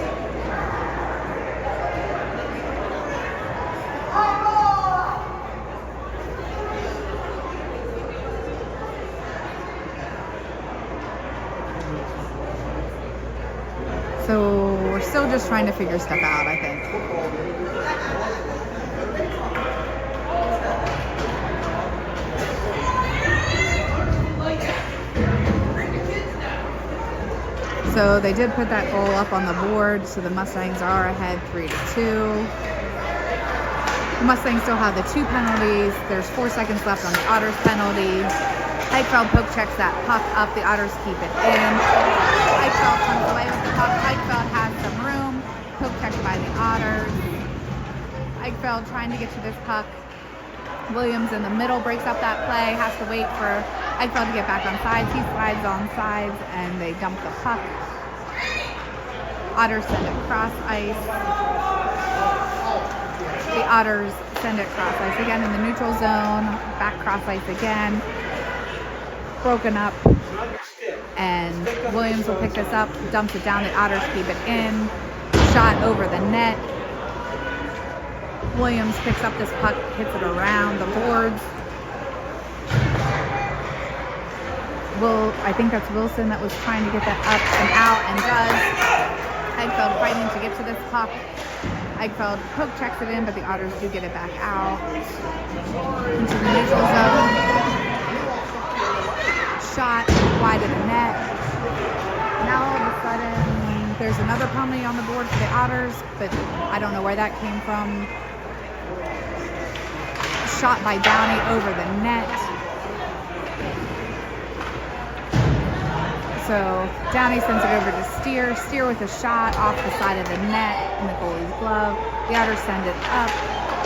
So we're still just trying to figure stuff out, I think. So they did put that goal up on the board, so the Mustangs are ahead 3-2. The Mustangs still have the 2 penalties. There's 4 seconds left on the Otters penalty. Eichfeld poke checks that puck up. The Otters keep it in. Eichfeld comes away with the puck. Eichfeld has some room. Poke checked by the Otters. Eichfeld trying to get to this puck. Williams in the middle breaks up that play. Has to wait for Eichfeld to get back on sides. He slides on sides and they dump the puck. Otters send it cross ice. The Otters send it cross ice again in the neutral zone. Back cross ice again. Broken up. And Williams will pick this up. Dumps it down. The Otters keep it in. Shot over the net. Williams picks up this puck, hits it around the boards. I think that's Wilson that was trying to get that up and out and does. Eichfeld fighting to get to this puck. Eichfeld poke checks it in, but the Otters do get it back out into the neutral zone. Shot wide of the net. Now all of a sudden, there's another penalty on the board for the Otters, but I don't know where that came from. Shot by Downey over the net. So Downey sends it over to Steer. Steer with a shot off the side of the net in the goalie's glove. The Otters send it up.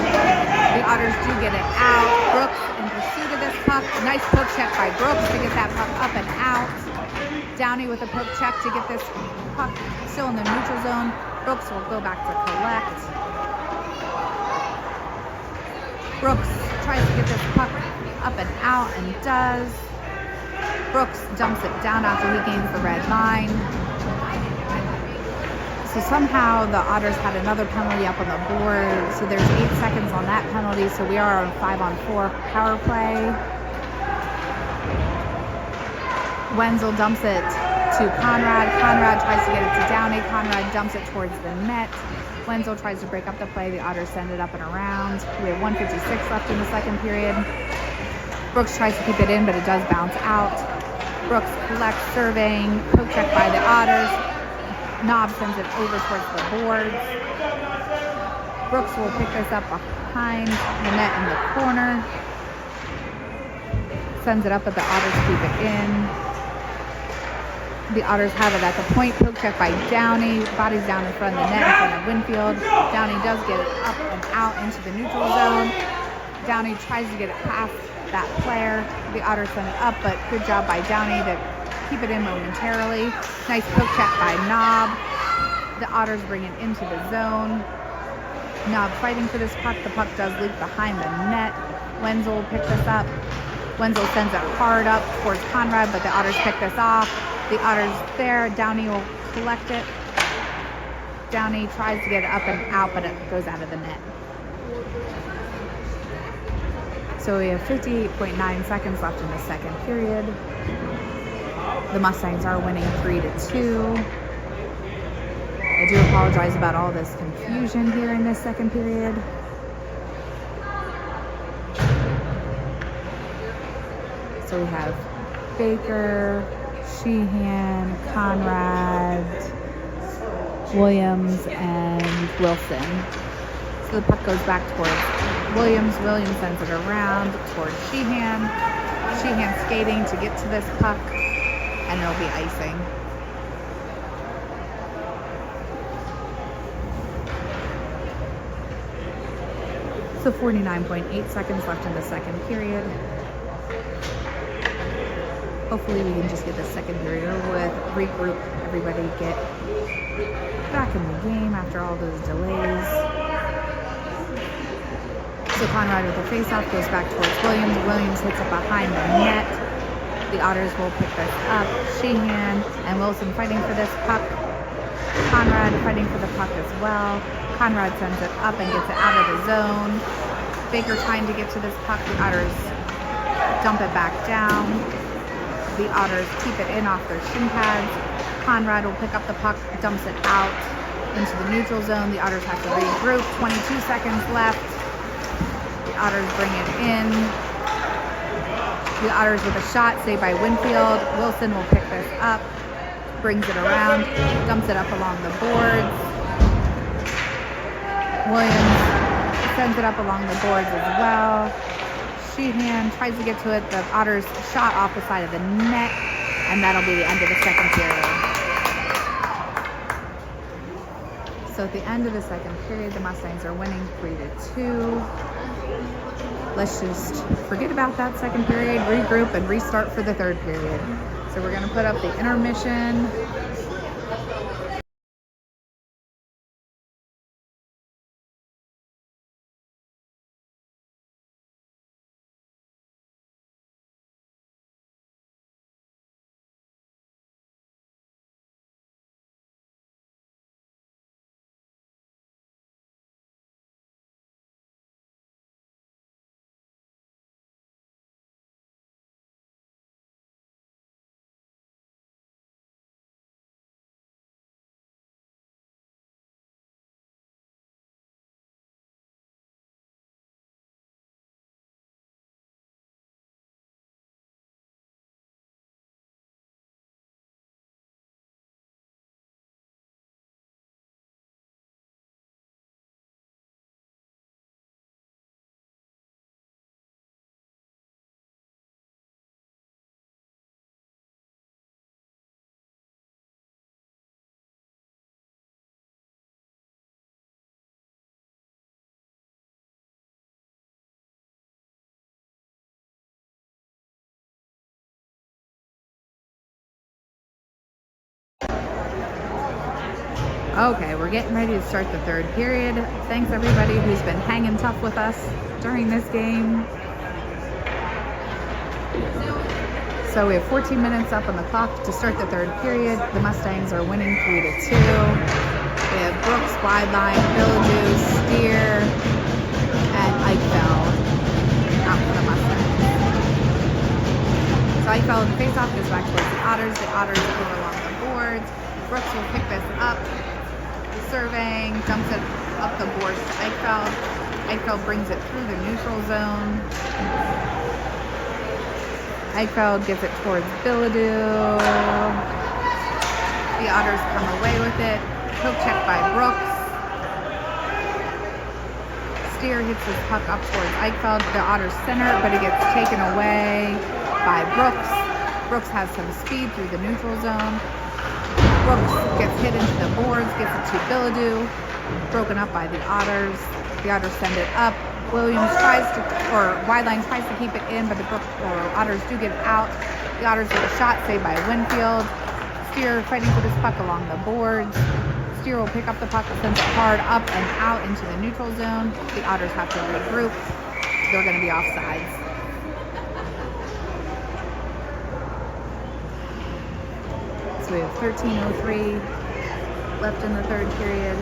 The Otters do get it out. Brooks in pursuit of this puck. Nice poke check by Brooks to get that puck up and out. Downey with a poke check to get this puck still in the neutral zone. Brooks will go back to collect. Brooks tries to get this puck up and out and does. Brooks dumps it down after he gains the red line. So somehow the Otters had another penalty up on the board. So there's 8 seconds on that penalty. So we are on 5-on-4 power play. Wenzel dumps it to Conrad. Conrad tries to get it to Downey. Conrad dumps it towards the net. Wenzel tries to break up the play. The Otters send it up and around. We have 1:56 left in the second period. Brooks tries to keep it in, but it does bounce out. Brooks collects, surveying, poke check by the Otters. Knob sends it over towards the boards. Brooks will pick this up behind the net in the corner. Sends it up, but the Otters keep it in. The Otters have it at the point. Poke check by Downey. Bodies down in front of the net in front of Winfield. Downey does get it up and out into the neutral zone. Downey tries to get it past that player. The Otters send it up, but good job by Downey to keep it in momentarily. Nice poke check by Knob. The Otters bring it into the zone. Knob fighting for this puck. The puck does leak behind the net. Wenzel will pick this up. Wenzel sends it hard up towards Conrad, but the Otters pick this off. The Otters there. Downey will collect it. Downey tries to get it up and out, but it goes out of the net. So we have 58.9 seconds left in the second period. The Mustangs are winning 3-2. I do apologize about all this confusion here in this second period. So we have Baker, Sheehan, Conrad, Williams, and Wilson. So the puck goes back towards Williams. Williams sends it around towards Sheehan. Sheehan skating to get to this puck, and there'll be icing. So 49.8 seconds left in the second period. Hopefully we can just get the second period over with, regroup, everybody get back in the game after all those delays. So Conrad with the face-off goes back towards Williams. Williams hits it behind the net. The Otters will pick this up. Sheehan and Wilson fighting for this puck. Conrad fighting for the puck as well. Conrad sends it up and gets it out of the zone. Baker trying to get to this puck. The Otters dump it back down. The Otters keep it in off their shin pads. Conrad will pick up the puck, dumps it out into the neutral zone. The Otters have to regroup. 22 seconds left. The Otters bring it in. The Otters with a shot, saved by Winfield. Wilson will pick this up, brings it around, dumps it up along the boards. Williams sends it up along the boards as well. Sheehan tries to get to it. The Otters shot off the side of the net, and that'll be the end of the second period. So at the end of the second period, the Mustangs are winning 3-2. Let's just forget about that second period, regroup, and restart for the third period. So we're going to put up the intermission. Okay, we're getting ready to start the third period. Thanks everybody who's been hanging tough with us during this game. So we have 14 minutes up on the clock to start the third period. The Mustangs are winning 3-2. We have Brooks, wide line, Billadu, Steer, and Eichfeld out for the Mustangs. So Eichfeld face-off goes back towards the Otters. The Otters over along the boards. Brooks will pick this up, surveying, dumps it up the boards to Eichfeld. Eichfeld brings it through the neutral zone. Eichfeld gets it towards Billadu. The Otters come away with it. Poke check by Brooks. Steer hits his puck up towards Eichfeld. The Otters center, but it gets taken away by Brooks. Brooks has some speed through the neutral zone. Brooks gets hit into the boards, gets it to Billadu. Broken up by the Otters. The Otters send it up. Williams tries to, or Wideline tries to keep it in, but the Otters do get it out. The Otters with a shot saved by Winfield. Steer fighting for this puck along the boards. Steer will pick up the puck, sends it hard up and out into the neutral zone. The Otters have to regroup. They're going to be offsides. So we have 13:03 left in the third period.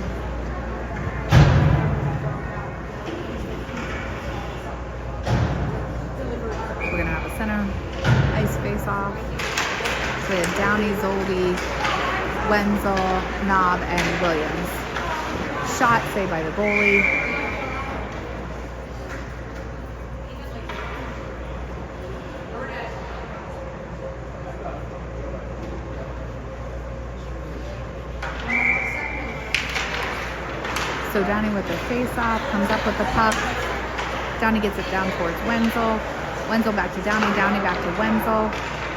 We're going to have a center ice face-off. So we have Downey, Zoldi, Wenzel, Knob, and Williams. Shot saved by the goalie. So Downey with the face-off, comes up with the puck. Downey gets it down towards Wenzel. Wenzel back to Downey, Downey back to Wenzel.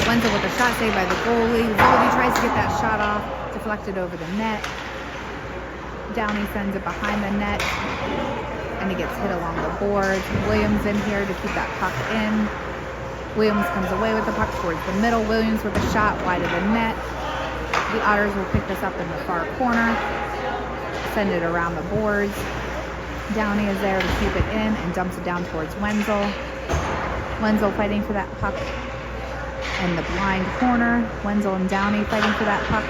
Wenzel with a shot saved by the goalie. Zoldi tries to get that shot off, deflected over the net. Downey sends it behind the net, and he gets hit along the boards. Williams in here to keep that puck in. Williams comes away with the puck towards the middle. Williams with a shot wide of the net. The Otters will pick this up in the far corner, send it around the boards. Downey is there to keep it in and dumps it down towards Wenzel. Wenzel fighting for that puck in the blind corner. Wenzel and Downey fighting for that puck.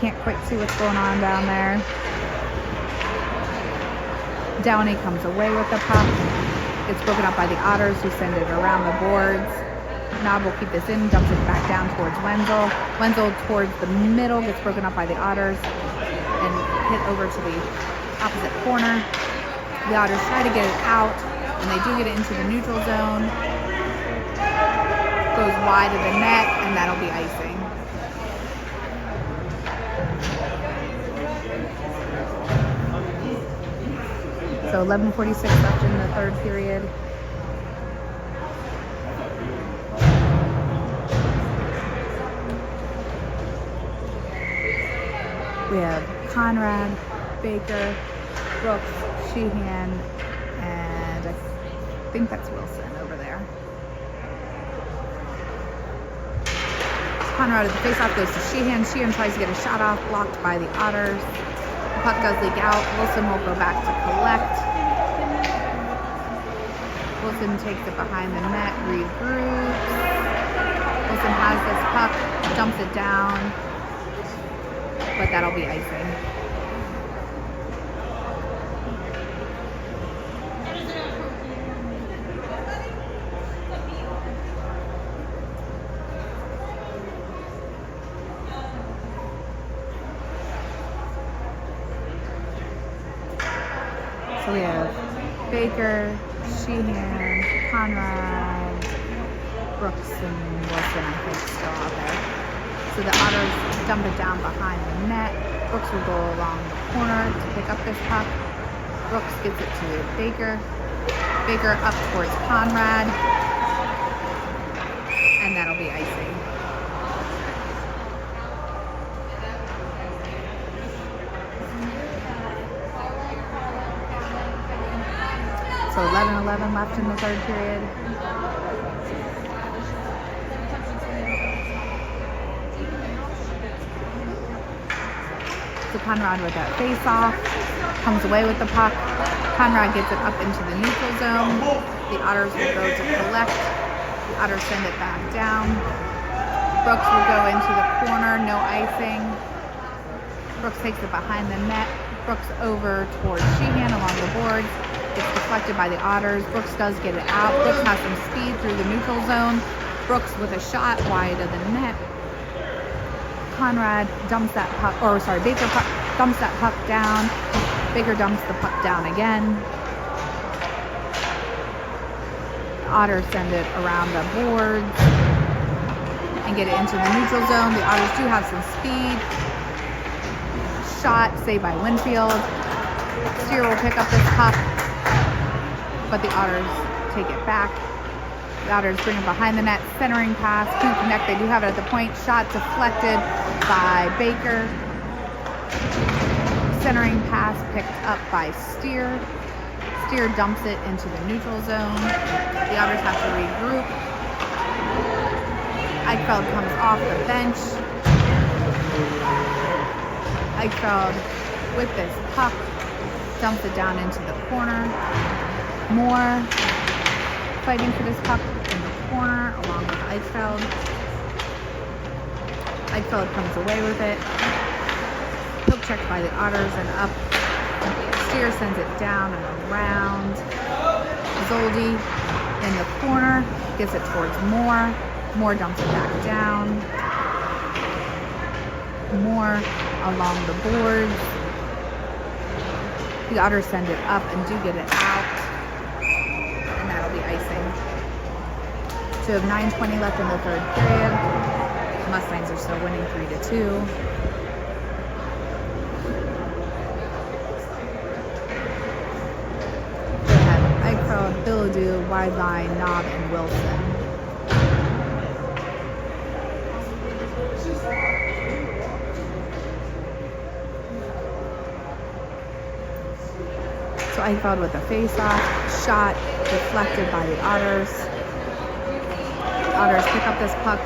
Can't quite see what's going on down there. Downey comes away with the puck. It's broken up by the Otters, who send it around the boards. Knob will keep this in, dumps it back down towards Wenzel. Wenzel towards the middle, gets broken up by the Otters and hit over to the opposite corner. The Otters try to get it out, and they do get it into the neutral zone. Goes wide of the net, and that'll be icing. So 11:46 left in the third period. We have Conrad, Baker, Brooks, Sheehan, and I think that's Wilson over there. Conrad at the faceoff goes to Sheehan. Sheehan tries to get a shot off, blocked by the Otters. The puck does leak out. Wilson will go back to collect. Wilson takes it behind the net, regroups. Wilson has this puck, dumps it down, but that'll be icing. So we have Baker, Sheehan, Conrad, Brooks, and Wilson, I think, still out there. So the Otters dump it down behind the net. Brooks will go along the corner to pick up this puck. Brooks gets it to Baker. Baker up towards Conrad. And that'll be icing. So 11:11 left in the third period. So Conrad with that face-off, comes away with the puck. Conrad gets it up into the neutral zone. The Otters will go to collect. The Otters send it back down. Brooks will go into the corner, no icing. Brooks takes it behind the net. Brooks over towards Sheehan along the boards. Gets deflected by the Otters. Brooks does get it out. Brooks has some speed through the neutral zone. Brooks with a shot wide of the net. Conrad dumps that puck, Baker dumps that puck down. Baker dumps the puck down again. Otters send it around the boards and get it into the neutral zone. The Otters do have some speed. Shot saved by Winfield. Steer will pick up this puck, but the Otters take it back. The Otters bring it behind the net, centering pass, couldn't connect. They do have it at the point. Shot deflected by Baker. Centering pass picked up by Steer. Steer dumps it into the neutral zone. The Otters have to regroup. Eichfeld comes off the bench. Eichfeld with this puck dumps it down into the corner. Moore fighting for this puck in the corner along with Eichfeld. Eichfeld comes away with it. Poke checked by the Otters and up. Steer sends it down and around. Zoldi in the corner gets it towards Moore. Moore dumps it back down. Moore along the boards. The Otters send it up and do get it out. And that'll be icing. So we have 9:20 left in the third period. The Mustangs are still winning 3-2. They have Eichfeld, Billadu, wide line, Knob, and Wilson. So Eichfeld with a face-off, shot deflected by the Otters. Otters pick up this puck.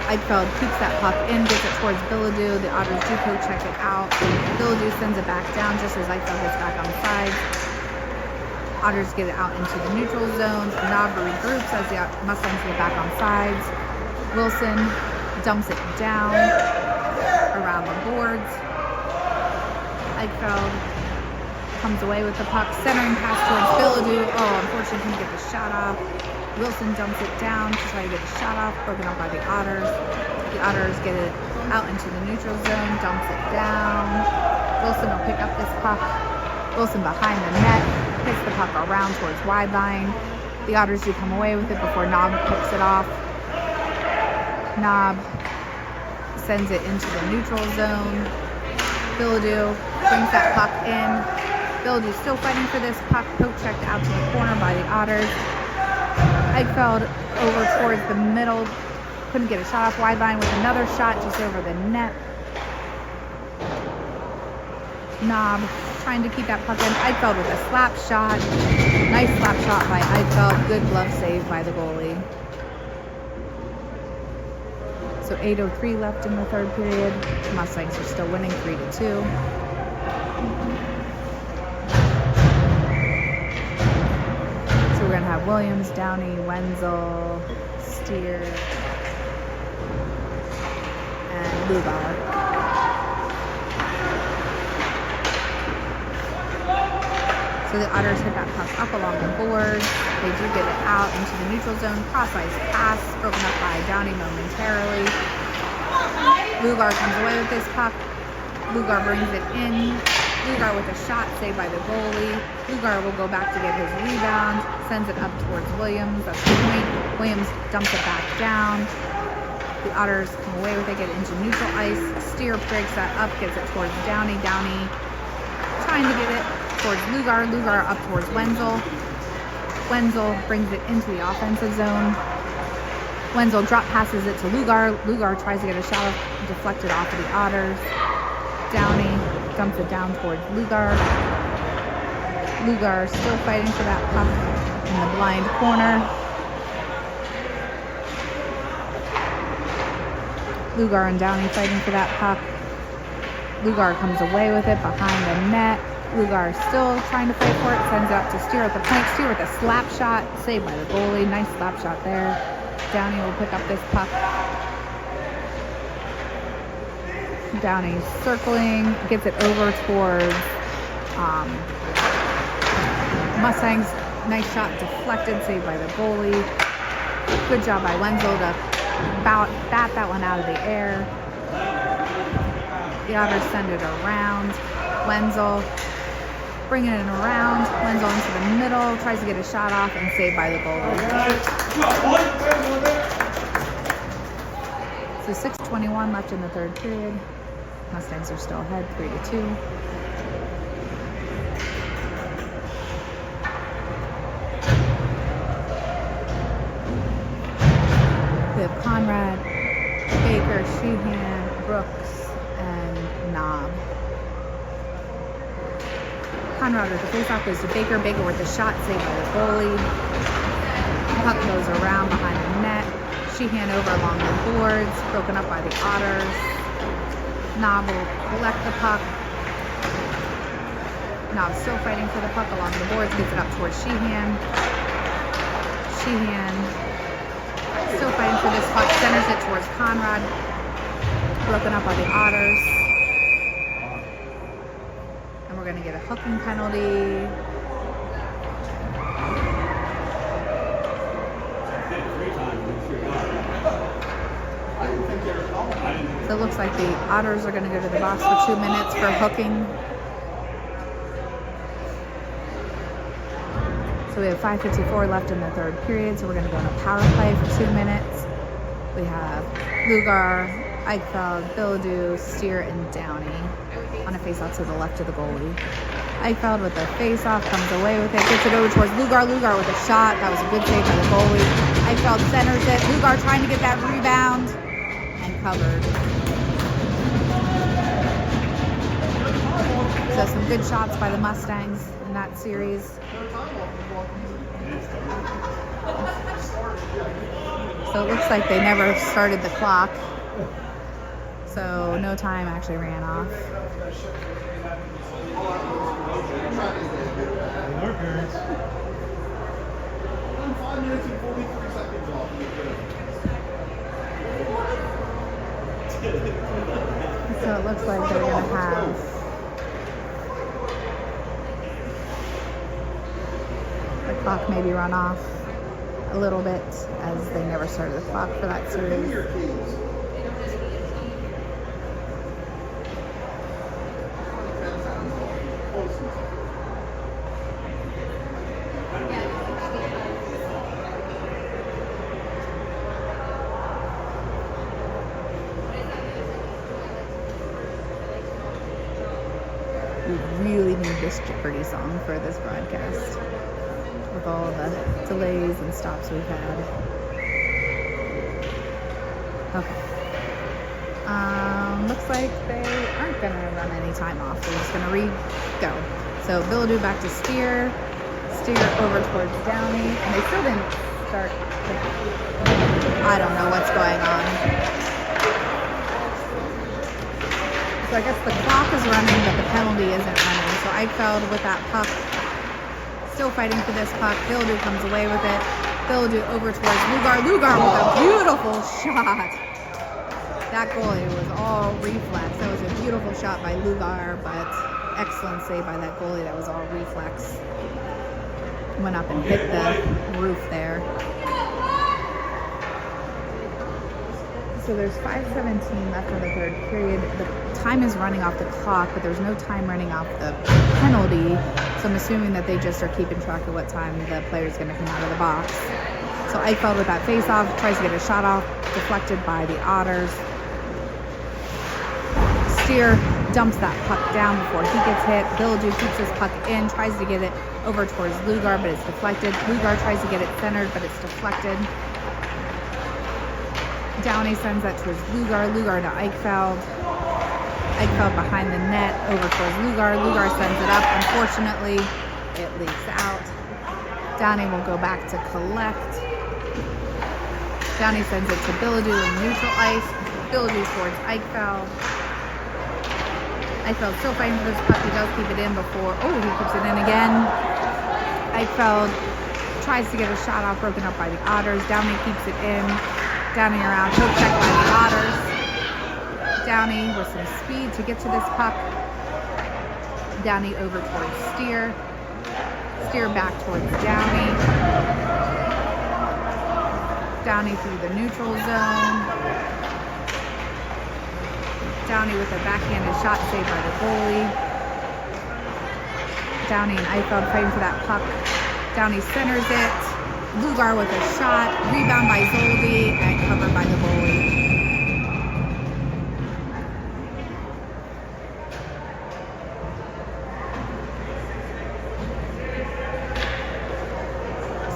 Eichfeld keeps that puck in, gets it towards Billadu. The Otters do poke check it out. Billadu sends it back down just as Eichfeld gets back on the sides. Otters get it out into the neutral zone. Knob regroups as the Mustangs get back on sides. Wilson dumps it down around the boards. Eichfeld comes away with the puck, centering pass towards Billadu. Oh, unfortunately couldn't get the shot off. Wilson dumps it down to try to get the shot off, broken up by the Otters. The Otters get it out into the neutral zone, dumps it down. Wilson will pick up this puck. Wilson behind the net, hits the puck around towards wide line. The Otters do come away with it before Knob picks it off. Knob sends it into the neutral zone. Billadu brings that puck in. Billadu still fighting for this puck, poke checked out to the corner by the Otters. Eichfeld over towards the middle, couldn't get a shot off wide line with another shot just over the net. Knob trying to keep that puck in. Eichfeld with a slap shot. Nice slap shot by Eichfeld. Good glove save by the goalie. So 8:03 left in the third period. The Mustangs are still winning 3-2. So we're going to have Williams, Downey, Wenzel, Steer, and Lugar. So the Otters hit that puck up along the boards. They do get it out into the neutral zone. Cross-ice pass, broken up by Downey momentarily. Lugar comes away with this puck. Lugar brings it in. Lugar with a shot saved by the goalie. Lugar will go back to get his rebound. Sends it up towards Williams. That's the point. Williams dumps it back down. The Otters come away with it, get it into neutral ice. Steer breaks that up, gets it towards Downey. Downey trying to get it towards Lugar. Lugar up towards Wenzel. Wenzel brings it into the offensive zone. Wenzel drop passes it to Lugar. Lugar tries to get a shot deflected off of the Otters. Downey dumps it down towards Lugar. Lugar still fighting for that puck in the blind corner. Lugar and Downey fighting for that puck. Lugar comes away with it behind the net. Lugar still trying to fight for it, sends it up to Steer at the point. Steer with a slap shot, saved by the goalie. Nice slap shot there. Downey will pick up this puck. Downey's circling, gets it over towards Mustangs. Nice shot, deflected, saved by the goalie. Good job by Wenzel to bat that one out of the air. The Otters send it around. Wenzel bringing it around. Wenzel into the middle, tries to get a shot off and saved by the goalie. So 6:21 left in the third period. Mustangs are still ahead, 3-2. We have Conrad, Baker, Sheehan, Brooks, and Knob. Conrad with the faceoff goes to Baker. Baker with the shot, saved by the goalie. Puck goes around behind the net. Sheehan over along the boards, broken up by the Otters. Knob will collect the puck. Knob still fighting for the puck along the boards, gets it up towards Sheehan. Sheehan still fighting for this puck, centers it towards Conrad. Broken up by the Otters. And we're going to get a hooking penalty. So it looks like the Otters are going to go to the box for 2 minutes for hooking. So we have 5:54 left in the third period, so we're going to go on a power play for 2 minutes. We have Lugar, Eichfeld, Bildu, Steer, and Downey on a face-off to the left of the goalie. Eichfeld with the face-off comes away with it, gets it over towards Lugar. Lugar with a shot. That was a good save by the goalie. Eichfeld centers it. Lugar trying to get that rebound and covered. So some good shots by the Mustangs in that series. So it looks like they never started the clock. So no time actually ran off. So it looks like they're going to have the clock maybe run off a little bit, as they never started the clock for that series. We really need this Jeopardy song for this broadcast, with all the delays and stops we've had. Okay. Looks like they aren't going to run any time off. They're just going to re-go. So Bildu back to Steer. Steer over towards Downey. And they still didn't start. I don't know what's going on. So I guess the clock is running, but the penalty isn't running. So Eichfeld with that puck, still fighting for this puck. Bildu comes away with it. Bildu over towards Lugar. Lugar with a beautiful shot. That goalie was all reflex. That was a beautiful shot by Lugar, but excellent save by that goalie. That was all reflex. Went up and hit the roof there. So there's 5:17 left in the third period. The time is running off the clock, but there's no time running off the penalty. So I'm assuming that they just are keeping track of what time the player is going to come out of the box. So Eichfeld with that face-off, tries to get a shot off, deflected by the Otters. Steer dumps that puck down before he gets hit. Bildu keeps his puck in, tries to get it over towards Lugar, but it's deflected. Lugar tries to get it centered, but it's deflected. Downey sends that towards Lugar. Lugar to Eichfeld. Eichfeld behind the net, over towards Lugar. Lugar sends it up. Unfortunately, it leaks out. Downey will go back to collect. Downey sends it to Bildu in neutral ice. Bildu towards Eichfeld. Eichfeld still fighting for this puck. He does keep it in before. Oh, he keeps it in again. Eichfeld tries to get a shot off, broken up by the Otters. Downey keeps it in. Downey around, hook check by the Otters. Downey with some speed to get to this puck. Downey over towards Steer. Steer back towards Downey. Downey through the neutral zone. Downey with a backhanded shot saved by the goalie. Downey and Eichfeld fighting for that puck. Downey centers it. Lugar with a shot. Rebound by Zoldi and covered by the goalie.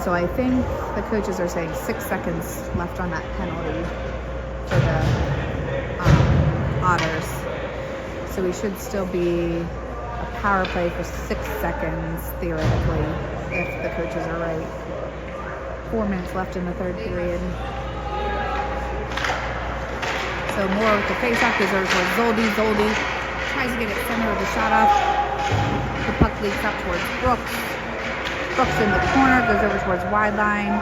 So I think the coaches are saying 6 seconds left on that penalty for the Otters. So we should still be a power play for 6 seconds, theoretically, if the coaches are right. 4 minutes left in the third period. So Moore with the faceoff goes over towards Zoldi. Zoldi tries to get it center with the shot off. The puck leaks up towards Brooks. Brooks in the corner, goes over towards wide line.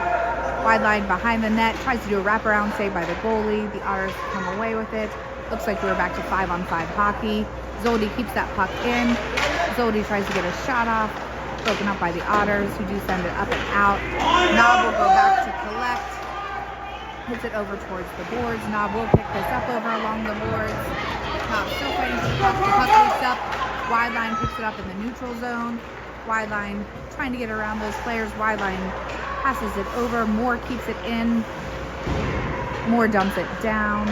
Wide line behind the net, tries to do a wraparound save by the goalie. The Otters come away with it. Looks like we're back to 5-on-5 hockey. Zoldi keeps that puck in. Zoldi tries to get a shot off. Broken up by the Otters, who do send it up and out. Knob will go back to collect. Hits it over towards the boards. Knob will pick this up over along the boards. Knob still fighting for the puck. The puck leaks up. Wide line picks it up in the neutral zone. Wide line trying to get around those players. Wide line passes it over. Moore keeps it in. Moore dumps it down.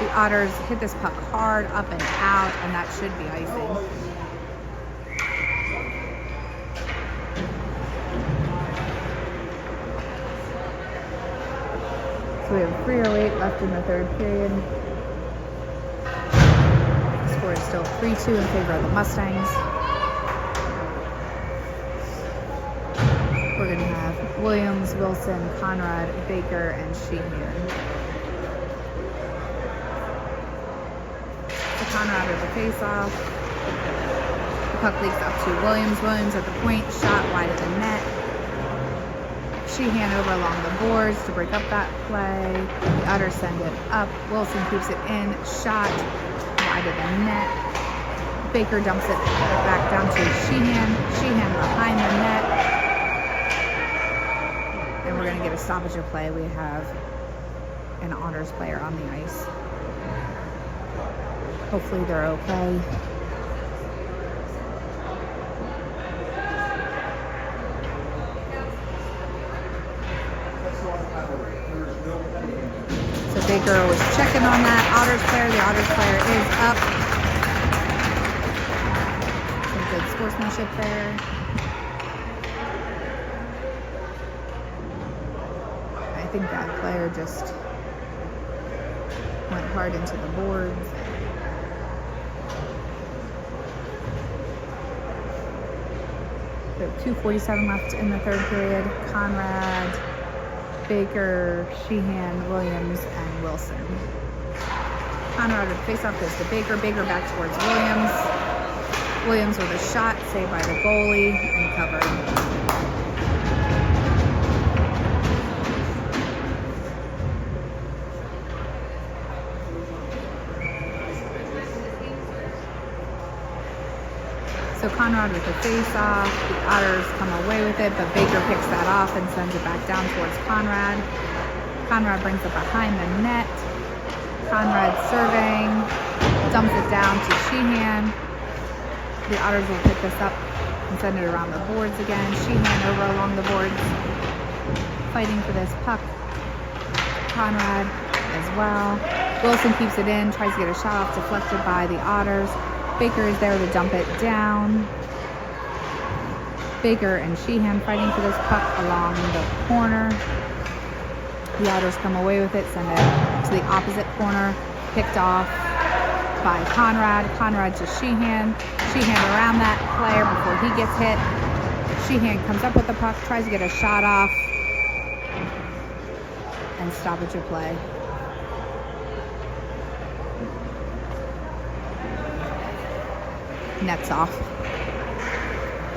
The Otters hit this puck hard up and out, and that should be icing. So we have 3:08 left in the third period. The score is still 3-2 in favor of the Mustangs. We're going to have Williams, Wilson, Conrad, Baker, and Sheehan. So Conrad with the face-off. The puck leaks up to Williams. Williams at the point, shot wide of the net. Sheehan over along the boards to break up that play. The Otters send it up. Wilson keeps it in, shot wide of the net. Baker dumps it back down to Sheehan. Sheehan behind the net. And we're going to get a stoppage of play. We have an Otters player on the ice. Hopefully they're okay. So Baker was checking on that Otters player. The Otters player is up. Some good sportsmanship there. I think that player just went hard into the boards. We have 2:47 left in the third period. Conrad, Baker, Sheehan, Williams, and Wilson. Conrad with face-off goes to Baker. Baker back towards Williams. Williams with a shot saved by the goalie and covered. So Conrad with the face-off. The Otters come away with it, but Baker picks that off and sends it back down towards Conrad. Conrad brings it behind the net. Conrad surveying, dumps it down to Sheehan. The Otters will pick this up and send it around the boards again. Sheehan over along the boards, fighting for this puck. Conrad as well. Wilson keeps it in, tries to get a shot off, deflected by the Otters. Baker is there to dump it down. Baker and Sheehan fighting for this puck along the corner. The Otters come away with it, send it to the opposite corner, picked off by Conrad. Conrad to Sheehan. Sheehan around that player before he gets hit. Sheehan comes up with the puck, tries to get a shot off, and stoppage of play. Nets off.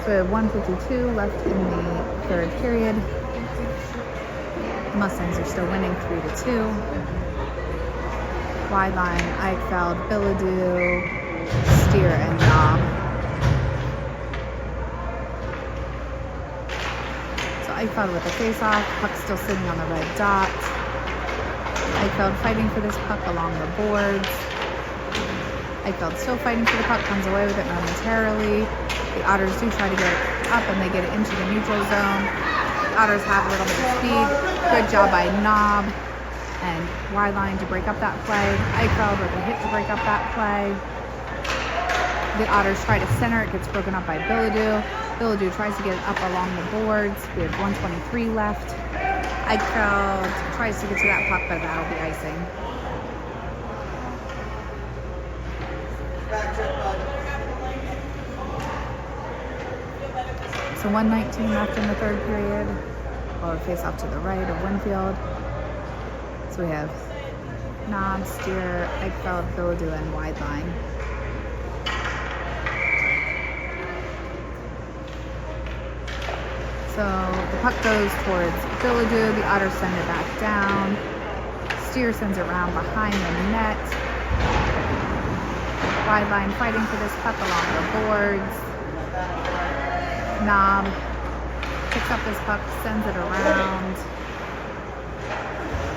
So we have 1:52 left in the third period. The Mustangs are still winning 3-2. Wide line, Eichfeld, Billadu, Steer, and Knob. So Eichfeld with the face-off, puck still sitting on the red dot. Eichfeld fighting for this puck along the boards. Eichfeld still fighting for the puck, comes away with it momentarily. The Otters do try to get it up and they get it into the neutral zone. The Otters have a little bit of speed. Good job by Knob and wide line to break up that play. Eichfeld with a hit to break up that play. The Otters try to center, it gets broken up by Billadu. Billadu tries to get it up along the boards. We have 1:23 left. Eichfeld tries to get to that puck, but that'll be icing. Back check, bud. So 1:19 left in the third period. We'll face off to the right of Winfield. So we have Knob, Steer, Eichfeld, Billadu, and wide line. So the puck goes towards Billadu. The Otters send it back down. Steer sends it around behind the net. Wide line fighting for this puck along the boards. Knob picks up this puck, sends it around.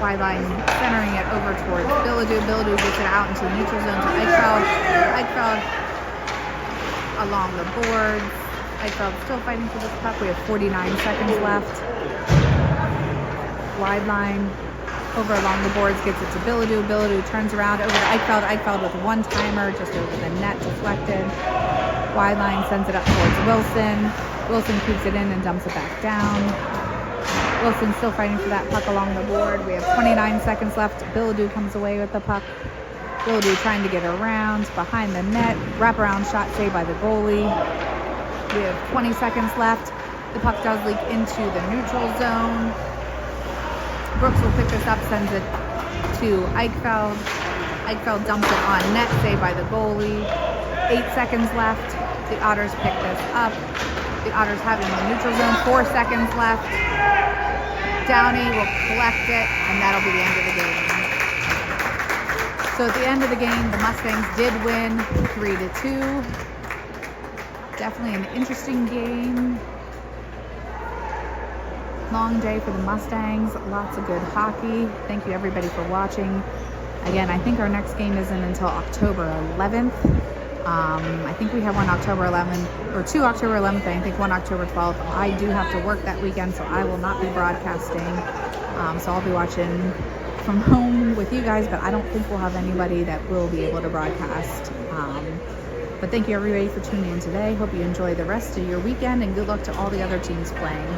Wide line centering it over towards Billadu. Billadu gets it out into the neutral zone to Eichfeld. Eichfeld along the boards. Eichfeld still fighting for this puck. We have 49 seconds left. Wide line over along the boards, gets it to Billadu. Billadu turns around over to Eichfeld. Eichfeld with one timer just over the net, deflected. Wide line sends it up towards Wilson. Wilson keeps it in and dumps it back down. Wilson still fighting for that puck along the board. We have 29 seconds left. Billadu comes away with the puck. Billadu trying to get around behind the net. Wraparound shot saved by the goalie. We have 20 seconds left. The puck does leak into the neutral zone. Brooks will pick this up, sends it to Eichfeld. Eichfeld dumps it on net, saved by the goalie. 8 seconds left. The Otters pick this up. The Otters have it in the neutral zone. 4 seconds left. Downey will collect it, and that'll be the end of the game. So at the end of the game, the Mustangs did win 3-2. Definitely an interesting game. Long day for the Mustangs. Lots of good hockey. Thank you everybody for watching. Again, I think our next game isn't until October 11th. I think we have one October 11th, or 2 October 11th, and I think 1 October 12th. I do have to work that weekend, so I will not be broadcasting. So I'll be watching from home with you guys, but I don't think we'll have anybody that will be able to broadcast. But thank you everybody for tuning in today. Hope you enjoy the rest of your weekend, and good luck to all the other teams playing.